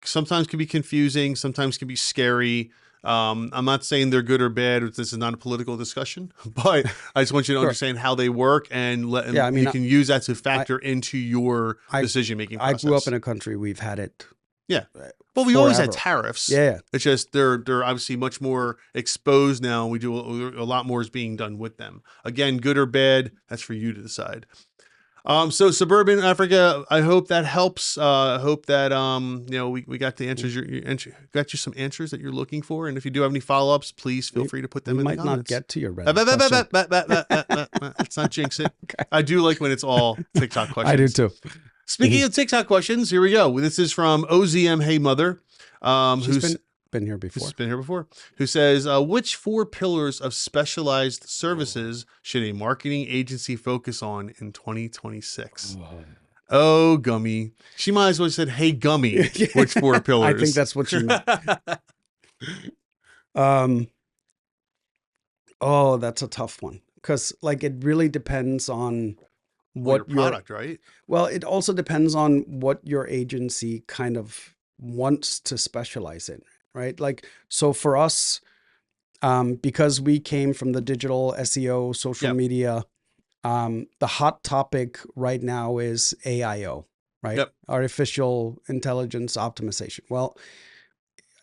sometimes can be confusing, sometimes can be scary. I'm not saying they're good or bad. This is not a political discussion, but I just want you to understand how they work and you can use that to factor into your decision-making process. I grew up in a country we've had it. Yeah. Well, we always had tariffs. Yeah. It's just they're obviously much more exposed now. We do a lot more is being done with them. Again, good or bad, that's for you to decide. So suburban Africa, I hope that helps. I hope that we got the answers. Got you some answers that you're looking for. And if you do have any follow-ups, please feel free to put them in the comments. Might not get to your Reddit question. Let's not jinx it. Okay. I do like when it's all TikTok questions. I do too. Speaking of TikTok questions, here we go. This is from OZM Hey Mother, who's been here before. Who's been here before? Who says, which 4 pillars of specialized services should a marketing agency focus on in 2026? Oh, Gummy. She might as well have said, hey, Gummy, which 4 pillars? I think that's what she meant. Oh, that's a tough one. Because it really depends on what your product, right? Well, it also depends on what your agency kind of wants to specialize in, right? So for us, because we came from the digital SEO, social media, the hot topic right now is AIO, right? Artificial intelligence optimization. Well,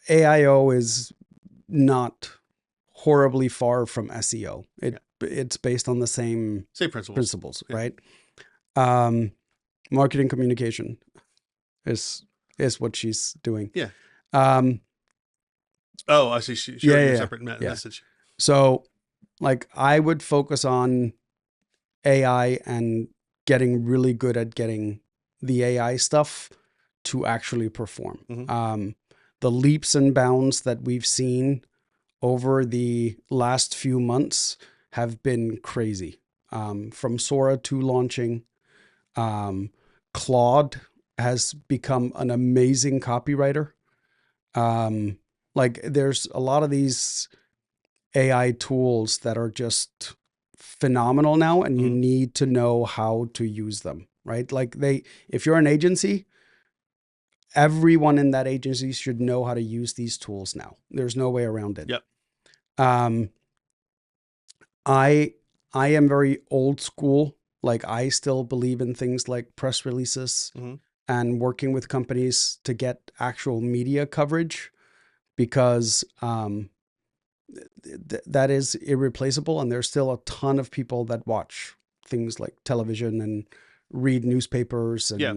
AIO is not horribly far from SEO. It's based on the same principles, right? Marketing communication is what she's doing. Yeah. I see. She a separate message. So I would focus on AI and getting really good at getting the AI stuff to actually perform. The leaps and bounds that we've seen over the last few months have been crazy. From Sora 2 launching, Claude has become an amazing copywriter. There's a lot of these AI tools that are just phenomenal now, and you need to know how to use them, right? If you're an agency, everyone in that agency should know how to use these tools now. There's no way around it. Yep. I am very old school. I still believe in things like press releases and working with companies to get actual media coverage, because that is irreplaceable. And there's still a ton of people that watch things like television and read newspapers Yeah.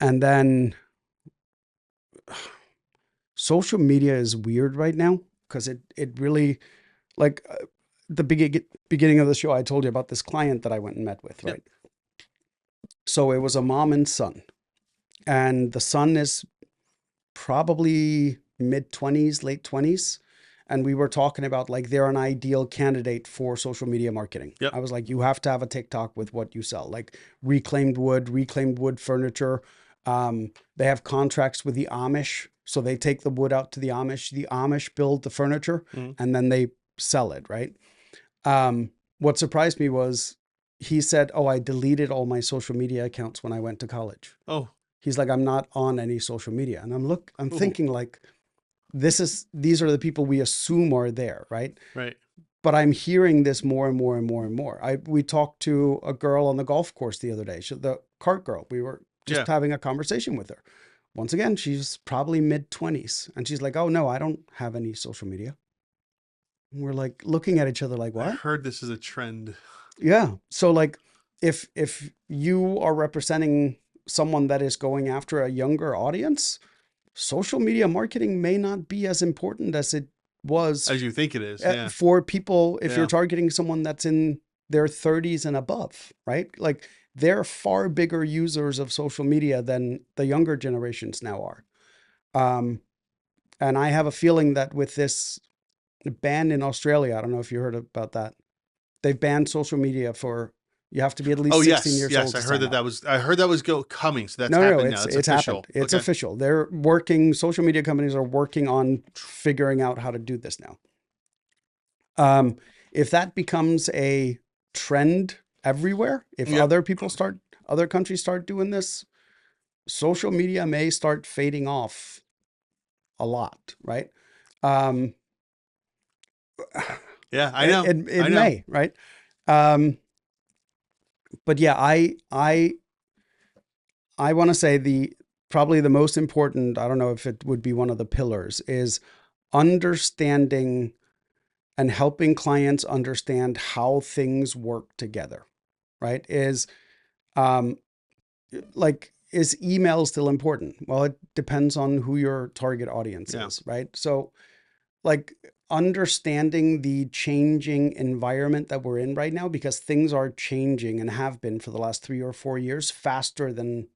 and then social media is weird right now because it really like the beginning of the show, I told you about this client that I went and met with, Yep. right? So it was a mom and son, and the son is probably mid 20s, late 20s. And we were talking about like they're an ideal candidate for social media marketing. Yep. I was like, you have to have a TikTok with what you sell, like reclaimed wood furniture. They have contracts with the Amish. So they take the wood out to the Amish build the furniture Mm-hmm. and then they sell it, right? What surprised me was he said, oh, I deleted all my social media accounts when I went to college. Oh. He's like, I'm not on any social media. And I'm Ooh. thinking like, these are the people we assume are there, right? Right. But I'm hearing this more and more and more and more. We talked to a girl on the golf course the other day, the cart girl. We were just Yeah. having a conversation with her. Once again, she's probably mid 20s. And she's like, oh, no, I don't have any social media. And we're like looking at each other like, I what? heard this is a trend. Yeah. So like if you are representing someone that is going after a younger audience, social media marketing may not be as important as it was As you think it is. Yeah. for people if you're Yeah. targeting someone that's in their 30s and above, right? Like they're far bigger users of social media than the younger generations now are. And I have a feeling that with this ban in Australia, I don't know if you heard about that. They've banned social media for you have to be at Oh least 16 yes, years yes. old I to heard sign that up. I heard that was coming. So that's No, happened now. It's it's happened. official. It's Okay. official. They're working. Social media companies are working on figuring out how to do this now. If that becomes a trend everywhere, if Yep. other countries start doing this, social media may start fading off a lot, right? Um, Yeah, I know. it I know. may, right? Um, but yeah, I want to say probably the most important, I don't know if it would be one of the pillars, is understanding and helping clients understand how things work together, right? Um, is email still important? Well, it depends on who your target audience Yeah. is, right? So like understanding the changing environment that we're in right now, because things are changing and have been for the last 3 or 4 years faster than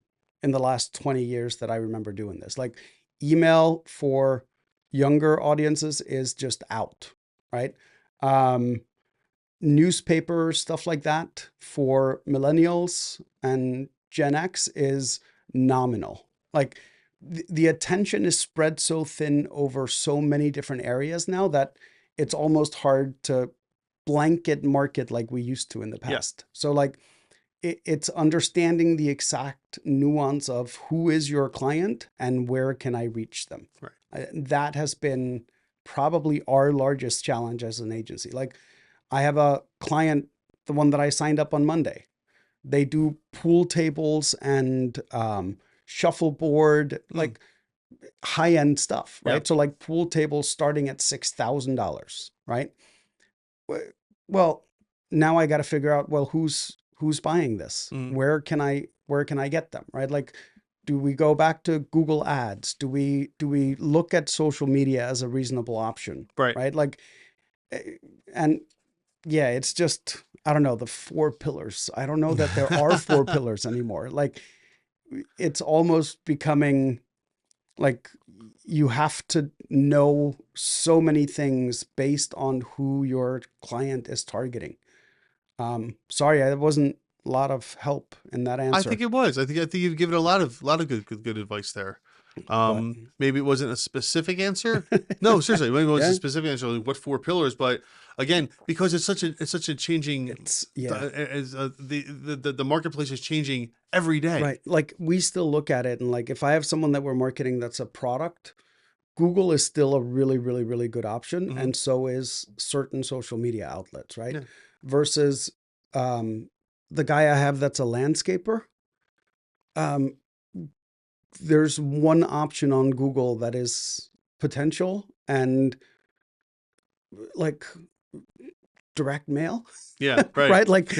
in the last 20 years that I remember doing this. Like email for younger audiences is just out, right? Um, Newspaper stuff like that for millennials and Gen X is nominal. Like the attention is spread so thin over so many different areas now that it's almost hard to blanket market like we used to in the Yeah. past. So like it's understanding the exact nuance of who is your client and where can I reach them. Right. That has been probably our largest challenge as an agency. Like I have a client, the one that I signed up on Monday. They do pool tables and shuffleboard, Mm. like high end stuff, right? Yep. So like pool tables starting at $6,000, right? Well, now I got to figure out, well, who's buying this? Mm. Where can I get them, right? Like, do we go back to Google Ads? Do we look at social media as a reasonable option, Right. right? Like, and yeah, it's just, I don't know, the four pillars. I don't know that there are four pillars anymore. Like it's almost becoming like you have to know so many things based on who your client is targeting. Sorry, I wasn't a lot of help in that I think answer, it was. I think you've given a lot of good advice there. but Maybe it wasn't a specific answer. No, seriously, maybe it was a yeah, specific answer. Like what four pillars? But again, because it's such a changing, it's yeah. as the marketplace is changing every day. Right. Like we still look at it and like if I have someone that we're marketing that's a product, Google is still a really, really, really good option. Hmm. And so is certain social media outlets, right? Yeah. Versus um, the guy I have that's a landscaper. Um, there's one option on Google that is potential and like direct mail, Yeah. Right. right? Like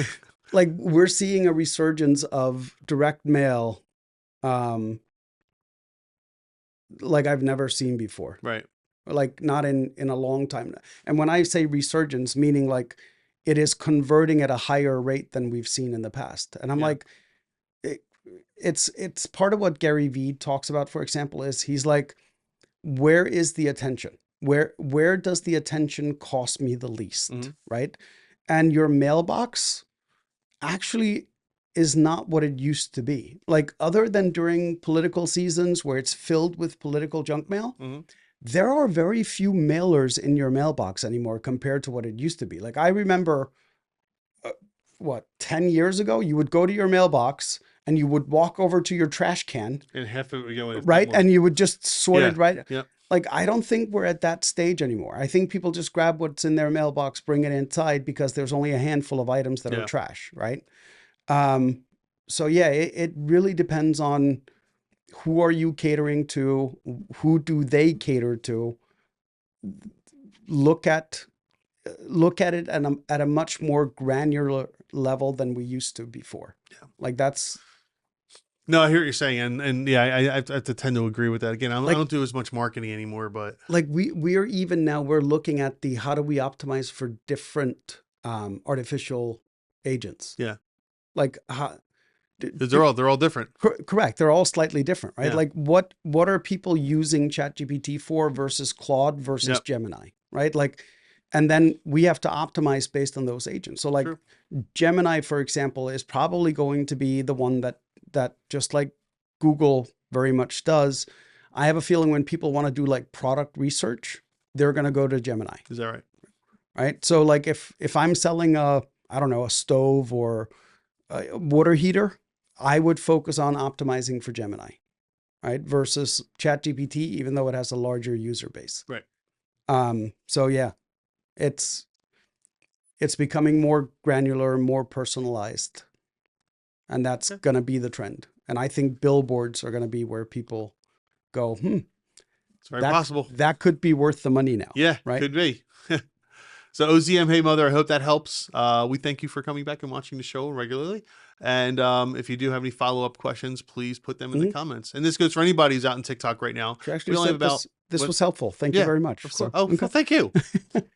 like we're seeing a resurgence of direct mail, um, like I've never seen before. Right. Like not in a long time. And when I say resurgence, meaning like it is converting at a higher rate than we've seen in the past. And I'm Yeah. like, it, it's part of what Gary Vee talks about, for example, is he's like, where is the attention? Where does the attention cost me the least? Mhm. Right? And your mailbox actually is not what it used to be. Like other than during political seasons where it's filled with political junk mail, Mhm. there are very few mailers in your mailbox anymore compared to what it used to be. Like I remember, what, 10 years ago, you would go to your mailbox and you would walk over to your trash can, And half of it, you know, if not right? more. And you would just sort Yeah. it right. Yep. Like I don't think we're at that stage anymore. I think people just grab what's in their mailbox, bring it inside because there's only a handful of items that are Yeah. trash, right? Um, so yeah, it really depends on who are you catering to, who do they cater to. Look at it at a much more granular level than we used to before. Yeah. Like that's No, I hear what you're saying, and yeah, I have to tend to agree with that. Again, I like don't do as much marketing anymore, but we are even now we're looking at the how do we optimize for different artificial agents. yeah, Like how, because they're all different. correct, they're all slightly different, right? Yeah. Like what are people using ChatGPT for versus Claude versus Yep. Gemini, right? Like, and then we have to optimize based on those agents. So like True. Gemini, for example, is probably going to be the one that just like Google very much does. I have a feeling when people want to do like product research, they're going to go to Gemini, Is that right? right? So like if I'm selling a, I don't know, a stove or a water heater, I would focus on optimizing for Gemini, right? Versus ChatGPT, even though it has a larger user base. Right. So yeah, it's becoming more granular, more personalized, and that's Okay. going to be the trend. And I think billboards are going to be where people go, It's very possible. that could be worth the money now, Yeah, right? could be. So OZM, hey mother, I hope that helps. We thank you for coming back and watching the show regularly. And if you do have any follow-up questions, please put them in the Mm-hmm. comments. And this goes for anybody who's out in TikTok right now. She actually We only have said about this what? was helpful. Thank you Yeah, very much. of course. So, Oh, okay. well, thank you.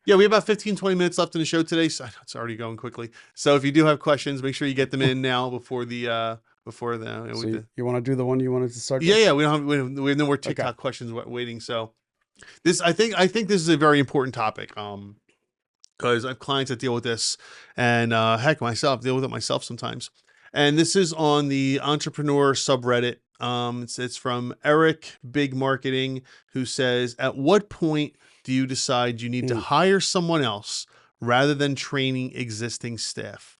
Yeah, we have about 15, 20 minutes left in the show today. So it's already going quickly. So if you do have questions, make sure you get them in now before the So you want to do the one you wanted to start yeah, with? yeah, we have no more TikTok Okay. questions waiting. So this, I think this is a very important topic. Because I have clients that deal with this, and heck, myself deal with it myself sometimes. And this is on the entrepreneur subreddit. It's from Eric Big Marketing, who says, "At what point do you decide you need to Mm. hire someone else rather than training existing staff?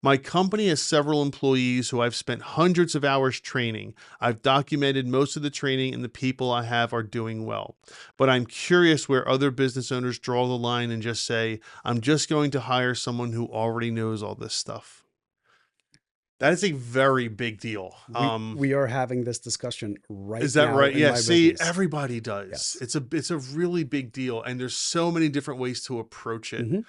My company has several employees who I've spent hundreds of hours training. I've documented most of the training and the people I have are doing well. But I'm curious where other business owners draw the line and just say, I'm just going to hire someone who already knows all this stuff." That is a very big deal. We are having this discussion right Is that now right? in Yeah. my See, business. everybody does. Yes. It's a really big deal, and there's so many different ways to approach it. Mm-hmm.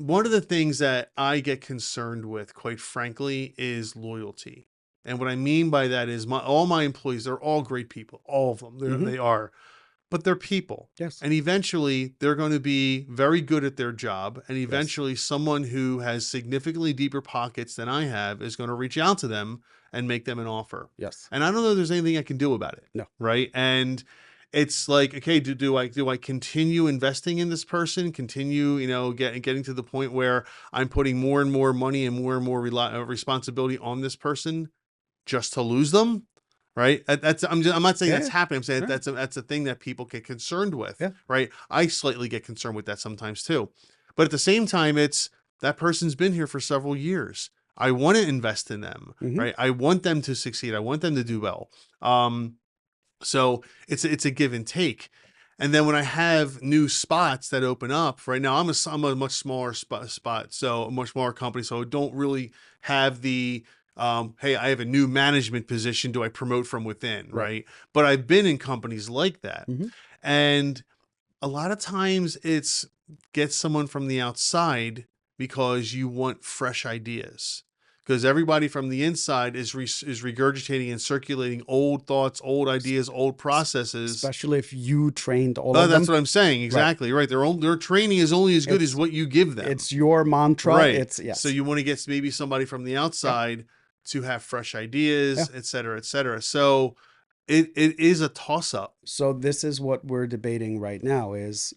One of the things that I get concerned with, quite frankly, is loyalty. And what I mean by that is all my employees, they're all great people, all of them. Mm-hmm. They are, but they're people. Yes. And eventually they're going to be very good at their job. And Yes. eventually someone who has significantly deeper pockets than I have is going to reach out to them and make them an offer. Yes. And I don't know if there's anything I can do about it. No. Right. And it's like, okay, do I continue investing in this person? Continue, getting to the point where I'm putting more and more money and more responsibility on this person just to lose them, right? I'm not saying Yeah. that's happening. I'm saying Yeah. that's a thing that people get concerned with, Yeah. right? I slightly get concerned with that sometimes too, but at the same time, it's that person's been here for several years. I want to invest in them, Mm-hmm. right? I want them to succeed. I want them to do well. So it's a give and take. And then when I have new spots that open up, right now I'm a much smaller spot, so a much smaller company, so I don't really have the hey, I have a new management position. Do I promote from within, right? But I've been in companies like that, Mm-hmm. and a lot of times it's get someone from the outside because you want fresh ideas. Because everybody from the inside is regurgitating and circulating old thoughts, old ideas, old processes. Especially if you trained all of That's them. what I'm saying. Right. Exactly right. Their training is only as good as what you give them. It's your mantra. Right. It's yes. So you want to get maybe somebody from the outside to have fresh ideas, et cetera, et cetera. So it is a toss up. So this is what we're debating right now is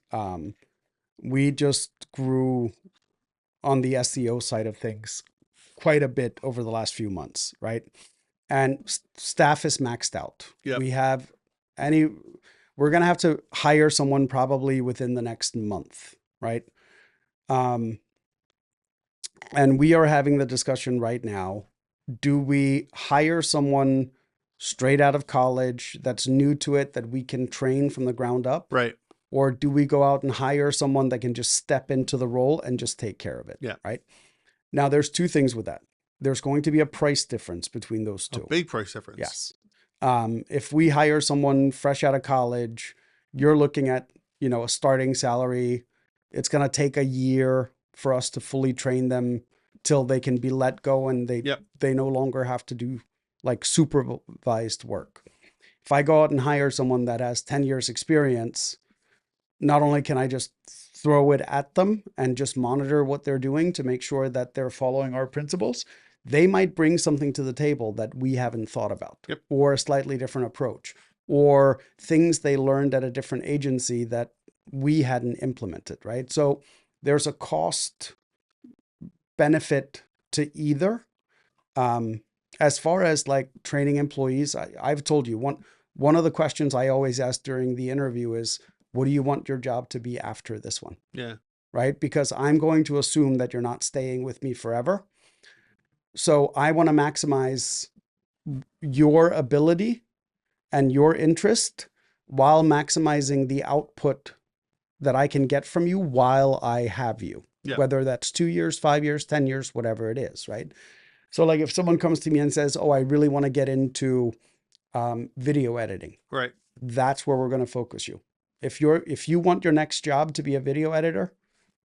we just grew on the SEO side of things quite a bit over the last few months, right? And staff is maxed out. Yep. We're going to have to hire someone probably within the next month, right? And we are having the discussion right now. Do we hire someone straight out of college that's new to it that we can train from the ground up? Right. Or do we go out and hire someone that can just step into the role and just take care of it? Yeah. Right. Now, there's two things with that. There's going to be a price difference between those two. A big price difference. Yes. If we hire someone fresh out of college, you're looking at, a starting salary. It's going to take a year for us to fully train them till they can be let go and they no longer have to do like supervised work. If I go out and hire someone that has 10 years experience, not only can I just throw it at them and just monitor what they're doing to make sure that they're following our principles, they might bring something to the table that we haven't thought about, or a slightly different approach, or things they learned at a different agency that we hadn't implemented, right? So there's a cost benefit to either. As far as like training employees, I've told you one of the questions I always ask during the interview is, what do you want your job to be after this one? Yeah. Right? Because I'm going to assume that you're not staying with me forever. So I want to maximize your ability and your interest while maximizing the output that I can get from you while I have you, whether that's 2 years, 5 years, 10 years, whatever it is, right? So like if someone comes to me and says, oh, I really want to get into video editing. Right. That's where we're going to focus you. If you want your next job to be a video editor,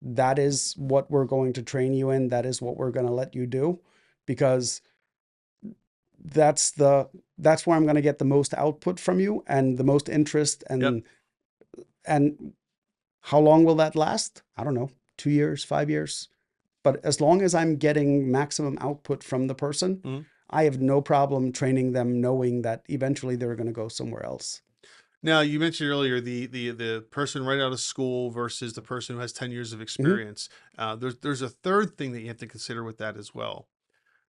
that is what we're going to train you in. That is what we're going to let you do, because that's where I'm going to get the most output from you and the most interest. And how long will that last? I don't know, 2 years, 5 years. But as long as I'm getting maximum output from the person, I have no problem training them, knowing that eventually they're going to go somewhere else. Now, you mentioned earlier the person right out of school versus the person who has 10 years of experience. There's a third thing that you have to consider with that as well.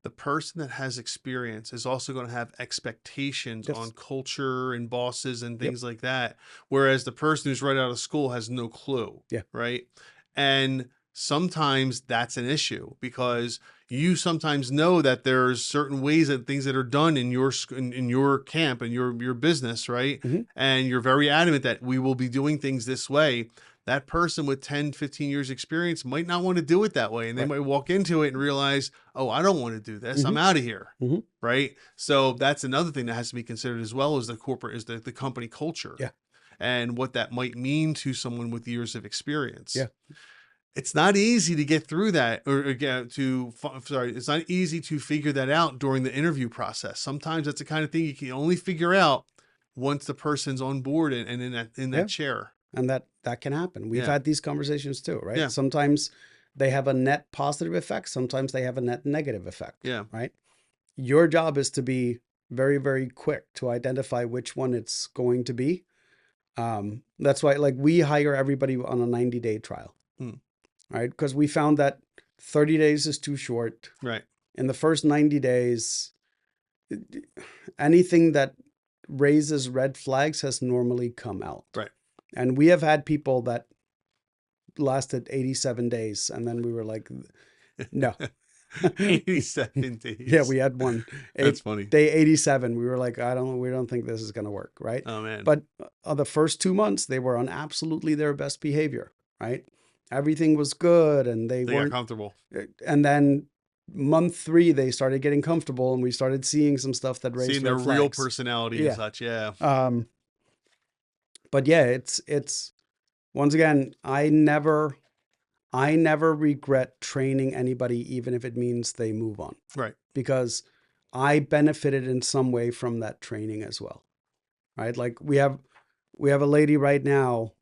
The person that has experience is also going to have expectations on culture and bosses and things like that. Whereas the person who's right out of school has no clue. Right. And sometimes that's an issue, because you sometimes know that there's certain ways and things that are done in your camp and your business, right? And you're very adamant that we will be doing things this way. That person with 10, 15 years experience might not want to do it that way. And they might walk into it and realize, oh, I don't want to do this. I'm out of here. Right. So that's another thing that has to be considered as well as the company culture. And what that might mean to someone with years of experience. It's not easy to get through that, it's not easy to figure that out during the interview process. Sometimes that's the kind of thing you can only figure out once the person's on board and in that chair. And that can happen. We've had these conversations too, right? Yeah. Sometimes they have a net positive effect. Sometimes they have a net negative effect. Right. Your job is to be very, very quick to identify which one it's going to be. That's why, like, we hire everybody on a 90-day trial. Right? Because we found that 30 days is too short. Right. In the first 90 days, anything that raises red flags has normally come out. Right. And we have had people that lasted 87 days. And then we were like, no. 87 days. Yeah, we had one. That's funny. Day 87, we were like, we don't think this is going to work. Right. Oh, man. But the first 2 months, they were on absolutely their best behavior. Right. Everything was good and they weren't got comfortable. And then month 3, they started getting comfortable and we started seeing some stuff that raised their flags. real personality and such. Yeah. But yeah, it's once again, I never I never regret training anybody, even if it means they move on, Right. because I benefited in some way from that training as well. Right? Like we have a lady right now.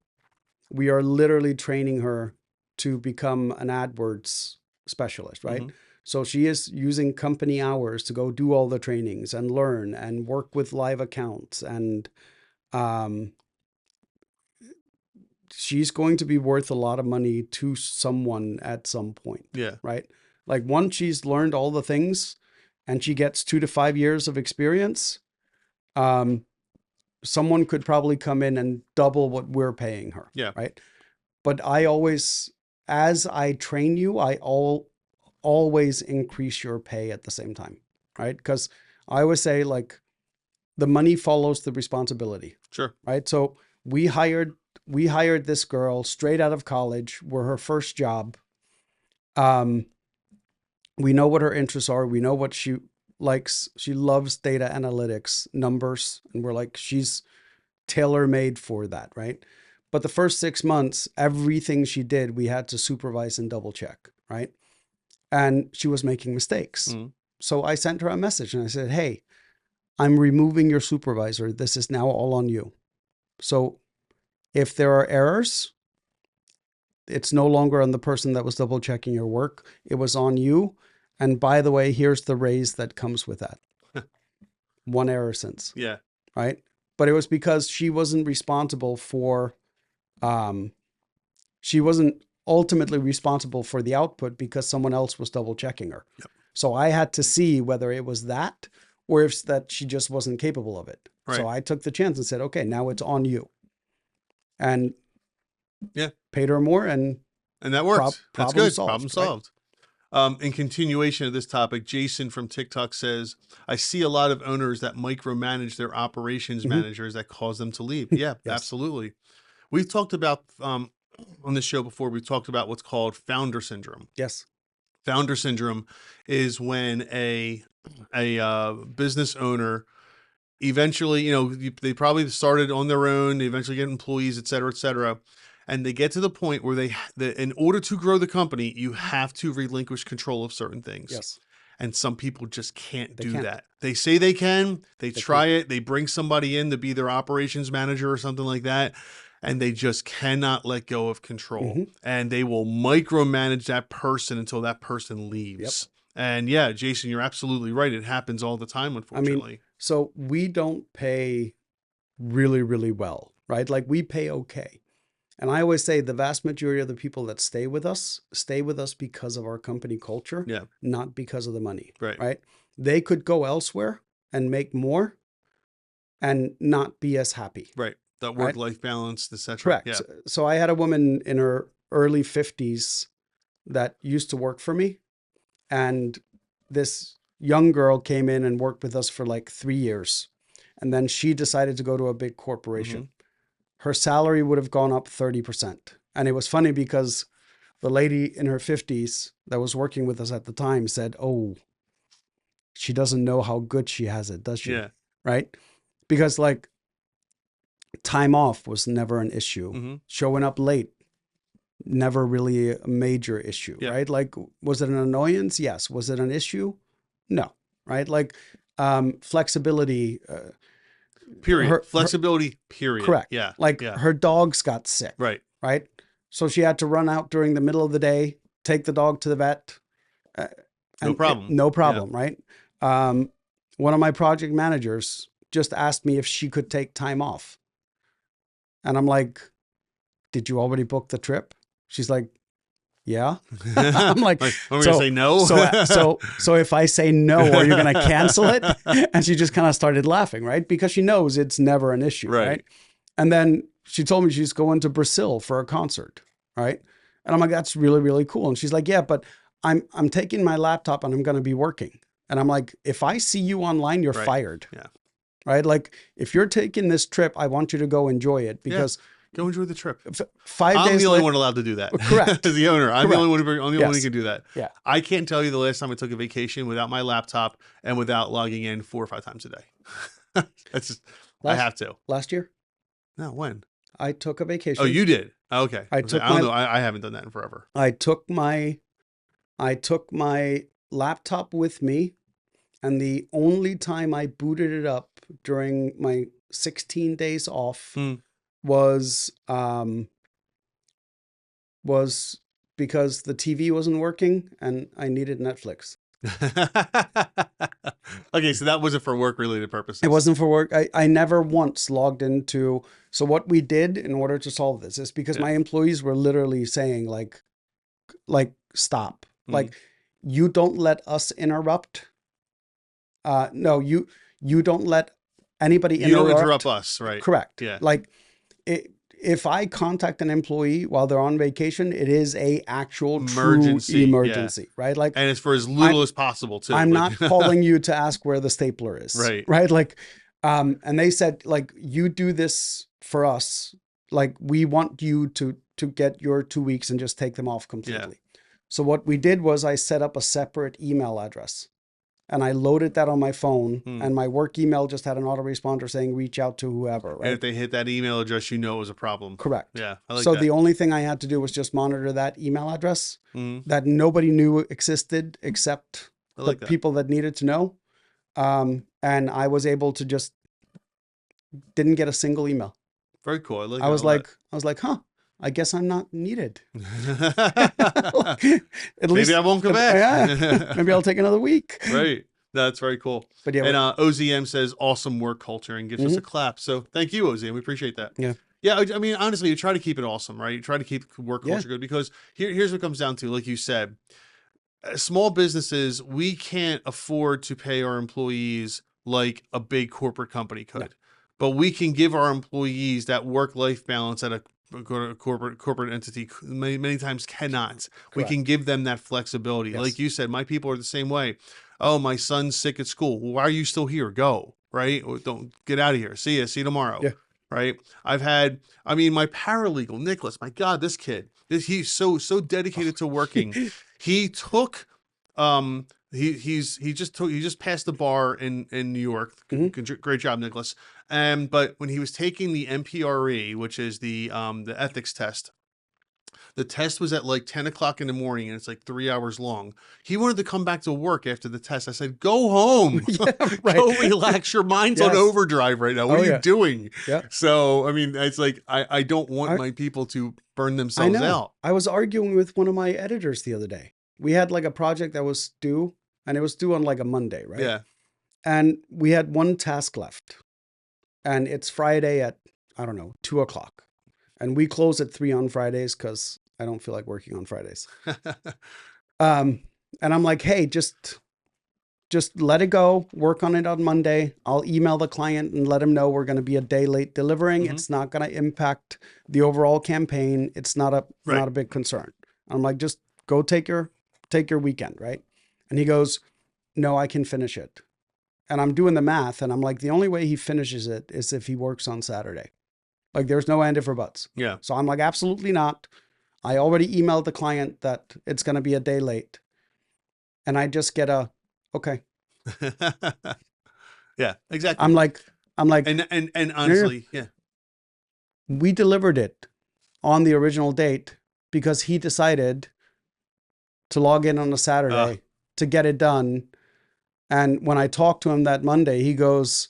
We are literally training her to become an AdWords specialist, right? Mhm. So she is using company hours to go do all the trainings and learn and work with live accounts. And um, she's going to be worth a lot of money to someone at some point, Yeah. right? Like once she's learned all the things and she gets 2 to 5 years of experience, someone could probably come in and double what we're paying her, Yeah. right? But I always, as I train you, always increase your pay at the same time, right? Because I always say like the money follows the responsibility, Sure. right? So we hired this girl straight out of college. We're her first job. We know what her interests are. We know what she likes. She loves data analytics, numbers, and we're like, she's tailor-made for that, right? But the first 6 months, everything she did, we had to supervise and double check, right? And she was making mistakes. Mhm. So I sent her a message and I said, hey, I'm removing your supervisor. This is now all on you. So if there are errors, it's no longer on the person that was double checking your work. It was on you. And by the way, here's the raise that comes with that. One error since, Yeah. right? But it was because she wasn't responsible for, she wasn't ultimately responsible for the output because someone else was double checking her. Yep. So I had to see whether it was that or if that she just wasn't capable of it. Right. So I took the chance and said, okay, now it's on you. And Yeah. paid her more and that worked. That's problem good. solved. Problem Right? solved. In continuation of this topic, Jason from TikTok says, I see a lot of owners that micromanage their operations managers that cause them to leave. Yeah, Yes. absolutely. We've talked about, on this show before, we've talked about what's called founder syndrome. Yes. Founder syndrome is when a business owner eventually, they probably started on their own, they eventually get employees, et cetera, and they get to the point where in order to grow the company, you have to relinquish control of certain things. Yes. And some people just can't They do can't. that. They say they can, they try can't. it, they bring somebody in to be their operations manager or something like that, and they just cannot let go of control. Mm-hmm. And they will micromanage that person until that person leaves. And yeah, Jason, you're absolutely right. It happens all the time, unfortunately. I mean, so we don't pay really, really well, right? Like we pay okay. And I always say the vast majority of the people that stay with us because of our company culture, Yeah. not because of the money, Right. right? They could go elsewhere and make more and not be as happy. Right. That Right? work-life balance, etc. Correct. Yeah. So I had a woman in her early 50s that used to work for me. And this young girl came in and worked with us for like 3 years. And then she decided to go to a big corporation. Her salary would have gone up 30%. And it was funny because the lady in her 50s that was working with us at the time said, oh, she doesn't know how good she has it, does she? Yeah. Right? Because like time off was never an issue. Showing up late, never really a major issue, right? Like, was it an annoyance? Yes. Was it an issue? No, right? Like flexibility. Period. Flexibility, period. Correct. Yeah. Like her dogs got sick. Right. Right. So she had to run out during the middle of the day, take the dog to the vet. No problem. No problem. Yeah. Right. One of my project managers just asked me if she could take time off. And I'm like, did you already book the trip? She's like, yeah. I'm like, I'm going to say no. so if I say no, are you going to cancel it? And she just kind of started laughing, right? Because she knows it's never an issue, right? And then she told me she's going to Brazil for a concert, right? And I'm like, that's really, really cool. And she's like, yeah, but I'm taking my laptop and I'm going to be working. And I'm like, if I see you online, you're fired. Yeah. Right? Like, if you're taking this trip, I want you to go enjoy it because go enjoy the trip. 5 days. I'm the only one allowed to do that. Correct. As the owner, I'm the only one who can do that. Yeah. I can't tell you the last time I took a vacation without my laptop and without logging in 4 or 5 times a day. That's just, I have to. Last year? No, when? I took a Oh, vacation. you did? Okay. I I took don't my know. I haven't done that in forever. I took my I took my laptop with me, and the only time I booted it up during my 16 days off Hmm. was was because the TV wasn't working and I needed Netflix. Okay, so that wasn't for work related It purposes. wasn't for work. I never once logged into. So what we did in order to solve this is because Yeah. my employees were literally saying like stop. Hmm. Like you don't let us interrupt. No, you don't let anybody You don't interrupt interrupt. us, right? Correct. Yeah. Like if I contact an employee while they're on vacation, it is a actual true Emergency. Yeah. emergency, right? Like And it's for as little I'm as possible too. I'm Like, not calling you to ask where the stapler is, right. right? Like, and they said like you do this for us, like we want you to get your 2 weeks and just take them off Yeah. completely. So what we did was I set up a separate email address and I loaded that on my phone, Hmm. and my work email just had an autoresponder saying reach out to whoever, And right? if they hit that email address, you know it was a problem. Correct. Yeah. I like So that. the only thing I had to do was just monitor that email address Hmm. that nobody knew existed except I the like that. people that needed to know. And I was able to just didn't get a single email. Very cool. I like I that was a lot. like, huh, I guess I'm not needed. Like, at Maybe least, I won't come back. yeah, maybe I'll take another week. Right. That's very cool. But yeah, And OZM says awesome work culture and gives us a clap. So thank you, OZM. We appreciate that. yeah, Yeah, I mean, honestly, you try to keep it awesome, right? You try to keep work yeah, culture good because here's what it comes down to. Like you said, small businesses, we can't afford to pay our employees like a big corporate company no, could, but we can give our employees that work-life balance that a corporate entity many times cannot. We correct. can give them that flexibility. Like Yes, you said, my people are the same way. Oh, my son's sick at school. Well, why are you still here? Go, right? Or don't get out of here. See you. See you tomorrow. yeah, Right. I mean, my paralegal, Nicholas, my God, this kid, he's so dedicated to working. He took, he just passed the bar in New York. hmm Great job, Nicholas. But when he was taking the MPRE, which is the ethics test, the test was at like 10 o'clock in the morning and it's like 3 hours long. He wanted to come back to work after the test. I said, go home, yeah, right. go relax. Your mind's on Yes. overdrive right now. What Oh are you yeah, doing? yeah. So, I mean, it's like, I don't want I my people to burn I themselves know. out. I was arguing with one of my editors the other day. We had like a project that was due, and it was due on like a Monday, right? Yeah. And we had one task left, and it's Friday at, I don't know, 2 o'clock. And we close at 3 on Fridays because I don't feel like working on Fridays. Um, and I'm like, hey, just let it go. Work on it on Monday. I'll email the client and let him know we're going to be a day late delivering. Mhm. It's not going to impact the overall campaign. It's not Right. a big concern. I'm like, just go take your weekend, right? And he goes, no, I can finish it. And I'm doing the math, and I'm like, the only way he finishes it is if he works on Saturday. Like, there's no and if or buts. Yeah. So I'm like, absolutely not. I already emailed the client that it's going to be a day late. And I just get a, okay. Yeah, exactly. I'm like, And no, no, honestly, yeah. we delivered it on the original date because he decided to log in on a Uh, Saturday to get it done. And when I talked to him that Monday, he goes,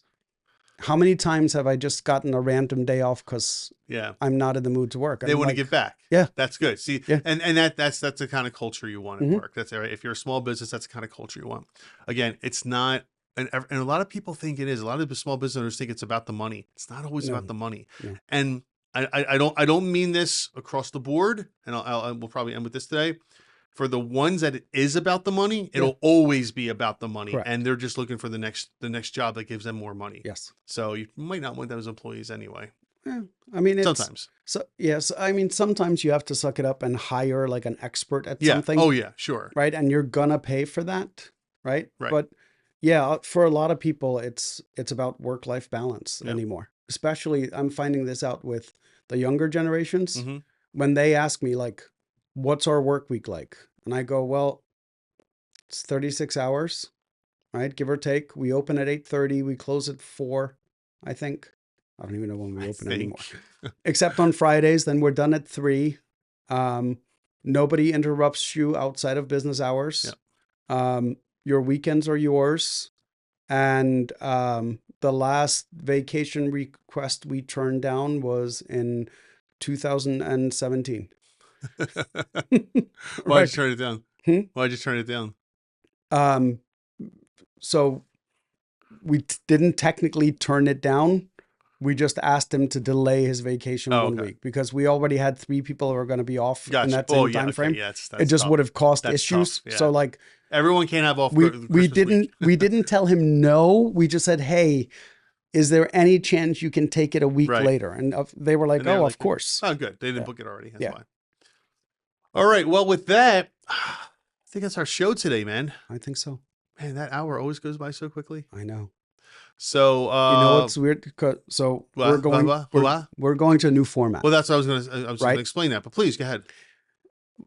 how many times have I just gotten a random day off because yeah. I'm not in the mood to work? And They I'm want to like, give back. yeah, That's good. See, yeah, and that's the kind of culture you want at hmm work. That's right. If you're a small business, that's the kind of culture you want. Again, it's not, and a lot of people think it is. A lot of the small business owners think it's about the money. It's not always no, about the money. no, And I don't mean this across the board. And we'll probably end with this today. For the ones that it is about the money, yeah, it'll always be about the money, correct. and they're just looking for the next job that gives them more money. Yes. So you might not want those employees anyway. Yeah. I mean, it's Sometimes. so, yes. I mean, sometimes you have to suck it up and hire like an expert at Yeah. something, Oh yeah. Sure. right? And you're gonna pay for that, right? Right. But yeah, for a lot of people, it's about work-life balance Yeah. anymore. Especially, I'm finding this out with the younger generations Mm-hmm. when they ask me like, "What's our work week like?" And I go, "Well, it's 36 hours, right? Give or take. We open at 8:30, we close at 4, I think. I don't even know when we I open anymore. think. Except on Fridays, then we're done at 3. Nobody interrupts you outside of business hours. Your weekends are yours. And the last vacation request we turned down was in 2017. Why'd you Right. turn it down? Hmm? Why'd you turn it down? So we didn't technically turn it down. We just asked him to delay his vacation Oh, 1 okay. week because we already had 3 people who were going to be off in Gotcha. that Oh, same yeah. time Okay. frame. Yeah, that's It just tough. would have caused That's issues. tough, yeah. So like Everyone can't have off we Christmas didn't week. we didn't tell him no. We just said, hey, is there any chance you can take it a week Right. later? And they were like, And they're oh, like, of course. Oh, good. They didn't Yeah. book it already. That's Yeah. fine. All right. Well, with that, I think that's our show today, man. I think so. Man, that hour always goes by so quickly. I know. So You know what's weird? So we're going to a new format. Well, that's what I was going Right? to explain that, but please go ahead.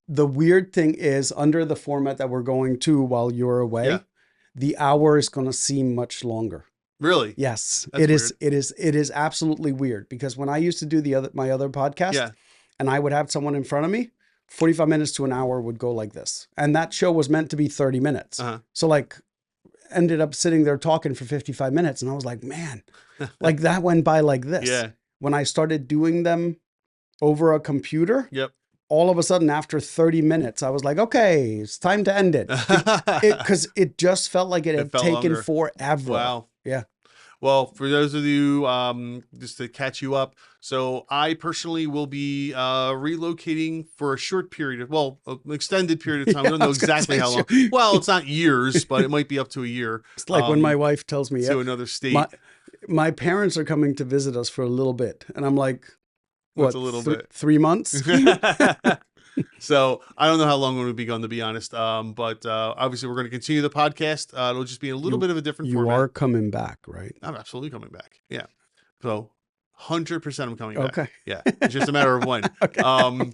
The weird thing is under the format that we're going to while you're away, Yeah. the hour is going to seem much longer. Really? Yes, That's it is. It is absolutely weird because when I used to do my other podcast, Yeah. and I would have someone in front of me, 45 minutes to an hour would go like this, and that show was meant to be 30 minutes. So like, ended up sitting there talking for 55 minutes, and I was like, man, like that went by like this. Yeah. When I started doing them over a computer, Yep. all of a sudden after 30 minutes, I was like, okay, it's time to end it. Because it just felt like it had felt taken longer. forever. Wow. Yeah. Well, for those of you, just to catch you up, so I personally will be relocating for a short period an extended period of time. I don't know exactly how long. Well, it's not years, but it might be up to a year. It's like when my wife tells me to another state. My parents are coming to visit us for a little bit. And I'm like, What's a little bit? 3 months? So I don't know how long we'll be gone, to be honest. But obviously we're going to continue the podcast. It'll just be a little bit of a different format. You are coming back, right? I'm absolutely coming back. Yeah. So 100% I'm coming back. Okay. Yeah. It's just a matter of when. Okay.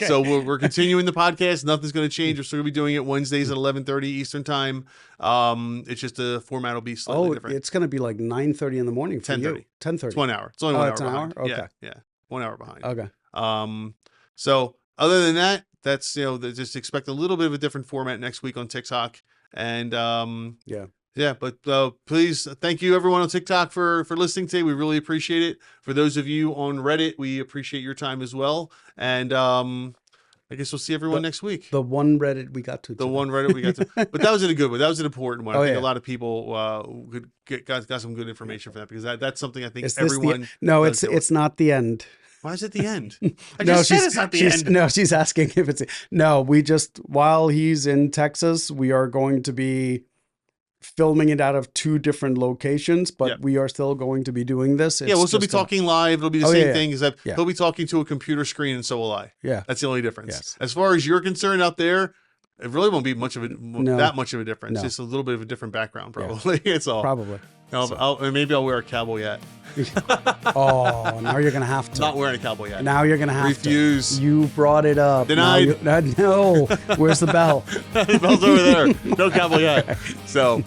So we're continuing the podcast. Nothing's going to change. We're still going to be doing it Wednesdays at 11:30 Eastern time. It's just the format will be slightly different. It's going to be like 9:30 in the morning for 10:30. you. 10:30. It's 1 hour. It's only 1 hour it's an behind. hour? Okay. Yeah. 1 hour behind. Okay. So other than that, that's, just expect a little bit of a different format next week on TikTok. And, yeah, but please, thank you everyone on TikTok for listening today. We really appreciate it. For those of you on Reddit, we appreciate your time as well. And I guess we'll see everyone next week. The one Reddit we got to. The one Reddit we got to. But that was a good one. That was an important one. I think yeah. a lot of people got some good information for that, because that's something I think Is this everyone. No, it's not the end. Why is it the end? I No, just said it's not the end. No, she's asking if it's. No, we just, while he's in Texas, we are going to be filming it out of 2 different locations, but we are still going to be doing this. Yeah, we'll still be talking live. It'll be the same thing, except he'll be talking to a computer screen and so will I. Yeah. That's the only difference. Yes. As far as you're concerned out there, it really won't be much of that much of a difference. No. Just a little bit of a different background, probably. It's all. Probably. Maybe I'll wear a cowboy hat. Oh, now you're going to have to. Not wearing a cowboy hat. Now you're going to have Refuse. to. You brought it up. Denied. No. Where's the bell? The bell's over there. No cowboy hat. So,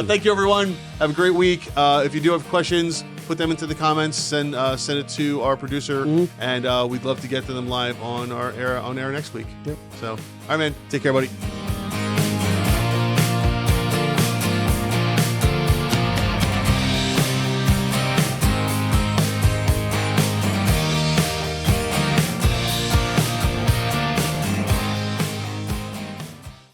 thank you, everyone. Have a great week. If you do have questions, put them into the comments. Send it to our producer, and we'd love to get to them live on air next week. Yep. So, all right, man. Take care, buddy.